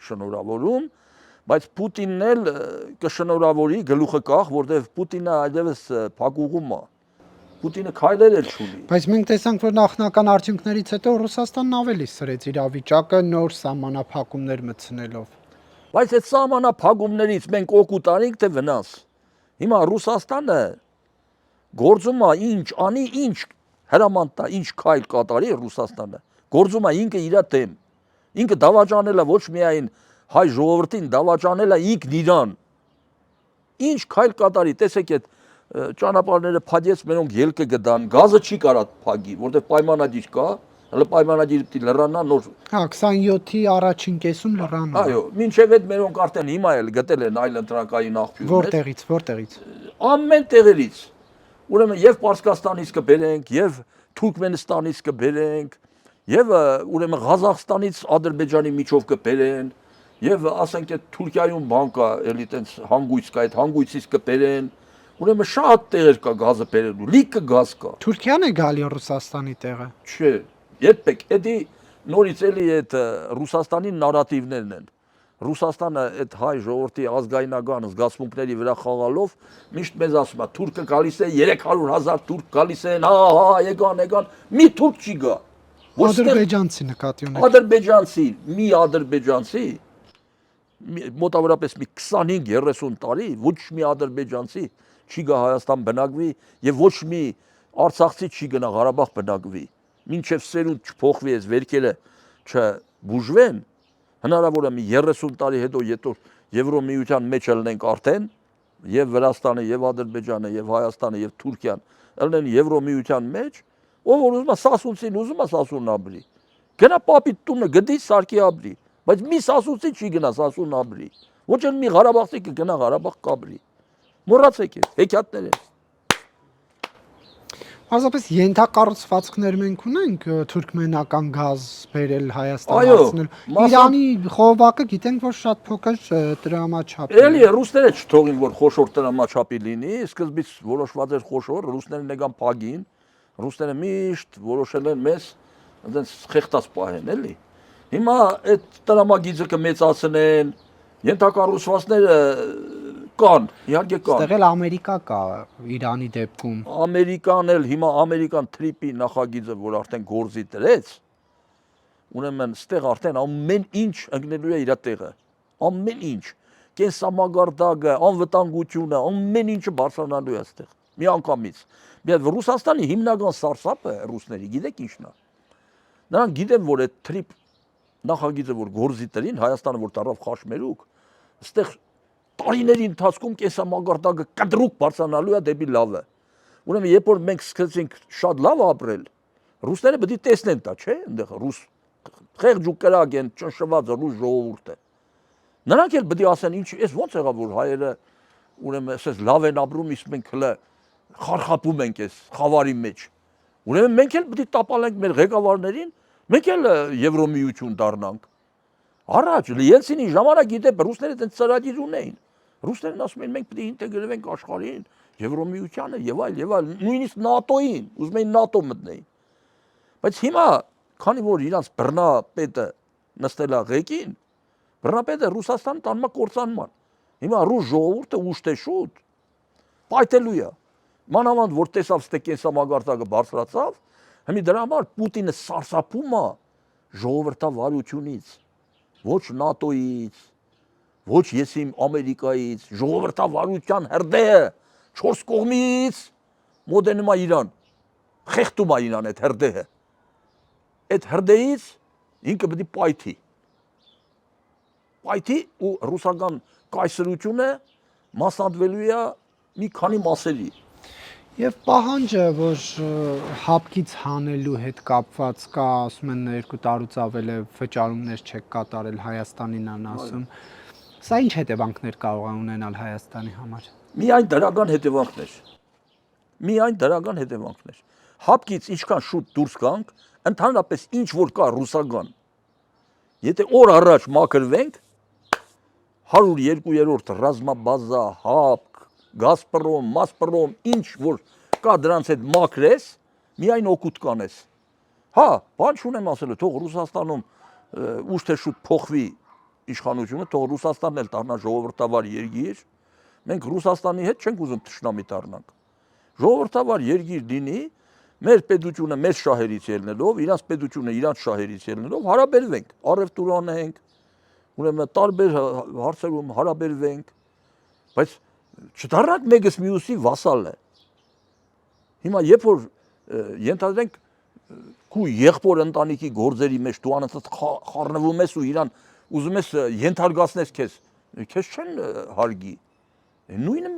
շնորհավորում, բայց Պուտինն էլ կշնորհավորի գլուխը կախ, որտեղ Պուտինը այլևս փակուղում է։ Պուտինը քայլեր էլ չունի։ Բայց մենք տեսանք, որ նախնական արդյունքներից հետո Ռուսաստանն ավելի սրեց իրավիճակը նոր սահմանափակումներ մտցնելով։ Բայց այդ սահմանափակումներից մենք օգուտ արինք թե վնաս։ Հիմա Ռուսաստանը գործում է ինչ անի, ինչ հրաման տա, ինչ քայլ կատարի Ռուսաստանը։ Գործում է ինքը իր դեմ։ Ինքը դավաճանել է ոչ միայն հայ ժողովրդին, դավաճանել է ինքն իրան։ Ինչ քայլ կատարի, տեսեք այդ ճանապարհները փակեց, մենոնք ելքը գտան, գազը չի կարա փակի, որտեղ պայմանագիր կա, հələ պայմանագիրը պիտի լրանա նոր։ Հա 27-ի առաջին կեսում լրանա։ Այո, մինչև այդ մենոնք արդեն հիմա էլ գտել են այլ ընտրակային աղբյուրներ։ Որտեղից։ Ամեն տեղերից։ Ուրեմն եւ Պարսկաստանից կբերենք, եւ Թուրքմենստանից կբերենք, եւ ուրեմն Ղազախստանից Ադրբեջանի միջով կբերեն, եւ ասենք այդ Թուրքիայում բան կա, էլի տենց հանգույց կա, այդ հանգույցից կբերեն։ Ուրեմն շատ տեղեր կա գազը բերելու, լիքը գազ կա։ Թուրքիան է գալի Ռուսաստանի տեղը։ Չէ, երբեք, էդի նորից էլի այդ Ռուսաստանի նարատիվներն են։ Ռուսաստանը այդ հայ ժողովրդի ազգայնական զգացմունքների վրա խաղալով միշտ մեզ ասում է թուրքը գալիս է 300,000 թուրք գալիս են, եկան, մի թուրք չի գա։ Ադրբեջանցի նկատի ունեք։ Ադրբեջանցի, մի ադրբեջանցի մոտավորապես մի 25-30 տարի ոչ մի ադրբեջանցի չի գա Հայաստան բնակվի եւ ոչ մի արցախցի չի գնա Ղարաբաղ բնակվի։ Մինչև սերունդ չփոխվի այս վերքերը չբուժվեն, հնարավոր է մի 30 տարի հետո Եվրոմիության մեջ ելնենք արդեն եւ Վրաստանը եւ Ադրբեջանը եւ Հայաստանը եւ Թուրքիան ելնեն Եվրոմիության մեջ, ով որ ուզում է Սասունցին ուզում է Սասունն ապրի։ Գնա պապի տունը գդի Սարգի ապրի, բայց մի Սասունցի չի գնա Սասունն ապրի։ Ոչ էլ մի Ղարաբաղցի կգնա Ղարաբաղ կապրի։ Մոռացեք այդ հեքիաթները։ Պարզապես ենթակառուցվածքներ մենք ունենք թուրքմենական գազ բերել Հայաստան Այո, հասցնել։ Իրանի խողովակը գիտենք, որ շատ փոքր տրամաչափ է։ Էլի ռուսները չթողին, որ խոշոր տրամաչափի լինի, սկզբից որոշված էր խոշոր, ռուսներն եկան փագին, ռուսները միշտ որոշել են մեզ այնպես խեղտած պահեն, էլի։ Հիմա այդ տրամագիծը կմեծացնեն, ենթակառուցվածքները կան, իհարկե կան։ Այստեղ էլ Ամերիկա կա Իրանի դեպքում։ Ամերիկան էլ հիմա ամերիկան թրիպի նախագիծը, որ արդեն գործի դրեց, ուրեմն ստեղ արդեն ամեն ինչ ընկնելու է իր տեղը։ Ամեն ինչ։ Կենսամագարտակը, անվտանգությունը, ամեն ինչը բարձրանալու է այստեղ։ Միանգամից։ Բայց Ռուսաստանի հիմնական սարսափը ռուսների, գիտեք ինչն է։ Նրանք գիտեն, որ այդ թրիպ նախագիծը, որ գործի դրին, Հայաստանը որ դարավ խաշմերուկ, այստեղ տարիների ընթացքում կենսամագարտակը կտրուկ բարձրանալու է դեպի լավը։ Ուրեմն երբ որ մենք սկսեցինք շատ լավ ապրել, ռուսները պետք է տեսնեն դա, չէ՞, այնտեղ ռուս խեղճ ու կրակ են ճնշված ռուս ժողովուրդը։ Նրանք էլ պետք է ասեն, ինչ, էս ո՞նց եղավ որ հայերը ուրեմն ասես լավ են ապրում, իսկ մենք հələ խարխապում ենք այս խավարի մեջ։ Ուրեմն մենք էլ պետք է տապալենք մեր ղեկավարներին, մենք էլ Եվրոմիություն դառնանք։ Առաջ Ելցինի ժամանակ գիտե ռուսները այդպես ծրագիր ունեին։ Ռուսներն ասում են մենք պետք է ինտեգրվենք աշխարհին, Եվրոմիությանը եւ այլ, նույնիսկ ՆԱՏՕ-ին, ուզում էին ՆԱՏՕ մտնեին։ Բայց հիմա, քանի որ իրանց բռնապետը նստել է ղեկին, բռնապետը Ռուսաստանը տանում է կործանման։ Հիմա ռուս ժողովուրդը ուշ թե շուտ պայթելու է։ Մանավանդ որ տեսավ ստե կենսամագարտակը բարձրացավ, հիմա դրա համար Պուտինը սարսափում է ժողովրդավարությունից, ոչ ՆԱՏՕ-ից, ոչ եսիմ Ամերիկայից, ժողովրդավարության հրդեհը 4 կողմից մոտենում է իրան, խեղդում է իրան այդ հրդեհը։ Այդ հրդեհից ինքը պետք է պայթի։ Պայթի ու ռուսական կայսրությունը մասնատվելու է մի քանի մասերի։ Եվ պահանջը, որ հապկից հանելու հետ կապված կա, ասում են 2 տարուց ավել է վճարումներ չեք կատարել Հայաստանին են ասում։ Սա ինչ հետևանքներ կարող է ունենալ Հայաստանի համար։ Միայն դրական հետևանքներ։ Միայն դրական հետևանքներ։ Հապկից ինչքան շուտ դուրս գանք, ընդհանրապես ինչ որ կա ռուսական։ Եթե օր առաջ մաքրվենք 102-րդ ռազմաբազա, հապկ, Գազպրոմ, Մասպրոմ, ինչ որ կա դրանց հետ մաքրես, միայն օգուտ կանես։ Հա, բան չունեմ ասելու, թող Ռուսաստանում ուշ թե շուտ փոխվի իշխանությունը, թող Ռուսաստանն էլ դառնա ժողովրդավար երկիր։ Մենք Ռուսաստանի հետ չենք ուզում թշնամի դառնանք։ Ժողովրդավար երկիր լինի, մեր պետությունը մեր շահերից ելնելով, իրանց պետությունը իրանց շահերից ելնելով հարաբերվենք, առևտուր անենք, ուրեմն տարբեր հարցերում հարաբերվենք, բայց չդառնանք մեկս մյուսի վասալը։ Հիմա երբ որ ենթադրենք քու եղբոր ընտանիքի գործերի մեջ դու անընդհատ խառնվում ես ու իրան ուզում ես ենթարկացնես քեզ չեն հարգի։ Նույնը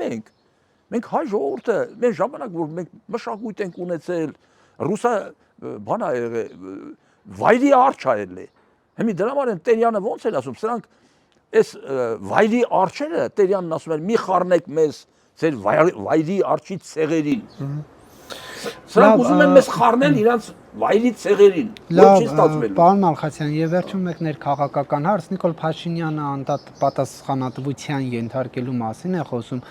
մենք հայ ժողովուրդը մեր ժամանակ որ մենք մշակույթ ենք ունեցել, ռուսա բանա վայրի արջ ա ելել։ Հիմա դրա համար են Տերյանը ոնց էր ասում, սրանք այս վայրի արջերը Տերյանն ասում էր մի խառնեք մեզ ձեր վայրի արջի ցեղերին։ Սրանք ուզում են մեզ խառնել իրանց վայրի ցեղերին։ Ոչ չի ստացվելու։ Պարոն Մալխասյան, եւ վերջում մեկ ներքաղաքական հարց Նիկոլ Փաշինյանը անդադ պատասխանատվության ենթարկելու մասին է խոսում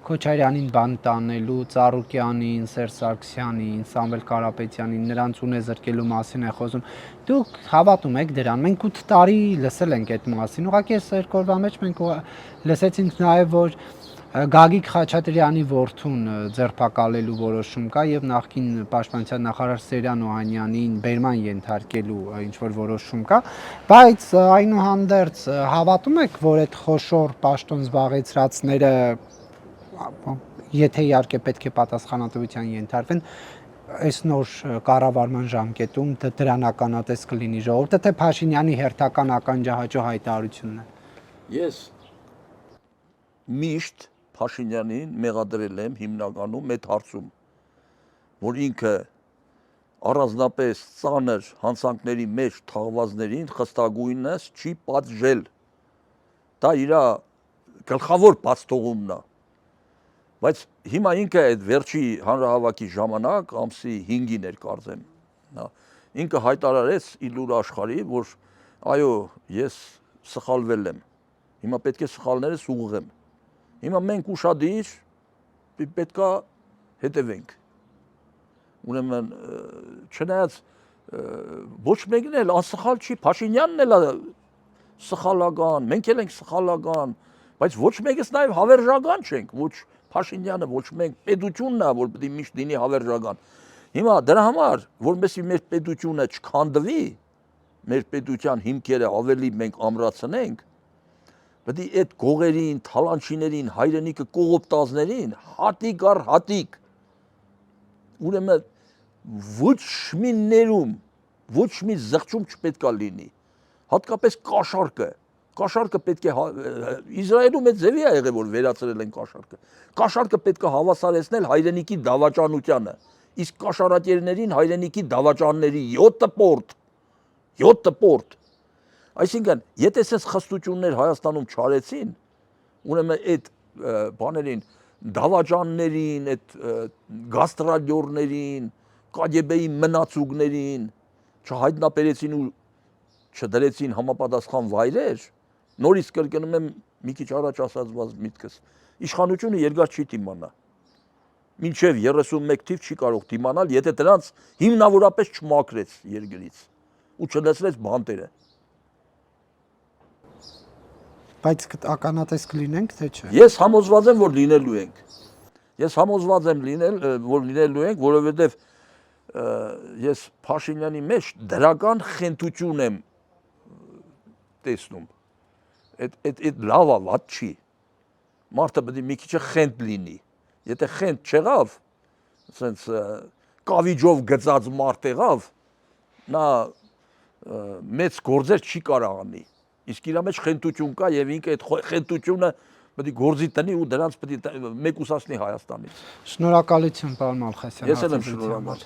Քոչարյանին բան տանելու, Ծառուկյանին, Սերժ Սարգսյանին, Սամվել Կարապետյանին նրանց ունեզրկելու մասին է խոսում։ Դուք հավատում եք դրան։ Մենք 8 տարի լսել ենք այդ մասին։ Ուղղակի այս երկրորդ մեջ մենք լսեցինք նաեւ որ Գագիկ Խաչատրյանի որդուն ձերբակալելու որոշում կա եւ նախկին պաշտպանության նախարար Սերյան Օհանյանին բերման ենթարկելու ինչ որ որոշում կա, բայց այնուհանդերձ հավատում եք, որ այդ խոշոր պաշտոն զբաղեցրածները եթե իհարկե պետք է պատասխանատվության ենթարկվեն, այս նոր կառավարման ժամկետում դրանականատես կլինի ժողովուրդը, թե Փաշինյանի հերթական ականջահաճո հայտարարությունն է։ Ես միշտ Փաշինյանին մեղադրել եմ հիմնականում այդ հարցում, որ ինքը առանձնապես ծանր հանցանքների մեջ թաղվածներին խստագույնս չի պատժել։ Դա իր գլխավոր բացթողումն է։ Բայց հիմա ինքը այդ վերջի հանրահավաքի ժամանակ ամսի 5-ին էր կարծեմ, ինքը հայտարարեց իլուր աշխարհի, որ այո, ես սխալվել եմ։ Հիմա պետք է սխալներս ուղղեմ։ Հիմա մենք ուշադիր պետքա հետևենք։ Ուրեմն չնայած ոչ մեկն էլ անսխալ չի, Փաշինյանն էլ սխալական, մենք էլ ենք սխալական, բայց ոչ մեկս նաև հավերժական չենք, ոչ Փաշինյանը, ոչ մենք, պետությունն է, որ պետք է միշտ լինի հավերժական։ Հիմա դրա համար, որովհետեւ մեր պետությունը չքանդվի, մեր պետության հիմքերը ավելի մենք ամրացնենք, պետք է այդ գողերին, թալանչիներին, հայրենիքը կողոպտածներին հատիկ առ հատիկ ուրեմն ոչ մի ներում, ոչ մի զղջում չպետք է լինի, հատկապես կաշառքը պետք է Իսրայելում այդ ձևի է եղել որ վերացրել են կաշառքը պետք է հավասարեցնել հայրենիքի դավաճանությանը, իսկ կաշառատերներին հայրենիքի դավաճանների 7 պորտ Այսինքն, եթե այսպես խստություններ Հայաստանում չարեցին, ուրեմն այդ բաներին, դավաճաններին, այդ գաստրոլյորներին, KGB-ի մնացուկներին չհայտնաբերեցին ու չդրեցին համապատասխան վայրեր, նորից կրկնում եմ մի քիչ առաջ ասած միտքս, իշխանությունը երկար չի դիմանա։ Մինչև 31 թիվ չի կարող դիմանալ, եթե դրանց հիմնավորապես չմաքրեց երկրից ու չլցրեց բանտերը։ Բայց ականատես կլինենք, թե չէ։ Ես համոզված եմ, որ լինելու ենք։ Ես համոզված եմ որ լինելու ենք, որովհետև ես Փաշինյանի մեջ դրական խենթություն եմ տեսնում։ Այդ լավ է, վատ չի։ Մարդը պետք է մի քիչ խենթ լինի։ Եթե խենթ չեղավ, ասենց կավիջով գծած մարդ եղավ, նա մեծ գործեր չի կարող անի։ Իսկ իր մեջ խենթություն կա եւ ինքը այդ խենթությունը պետք է գործի տնի ու դրանց պետք է մեկուսացնի Հայաստանից։ Շնորհակալություն, պարոն Մալխասյան։ Ես էլ եմ շնորհակալ։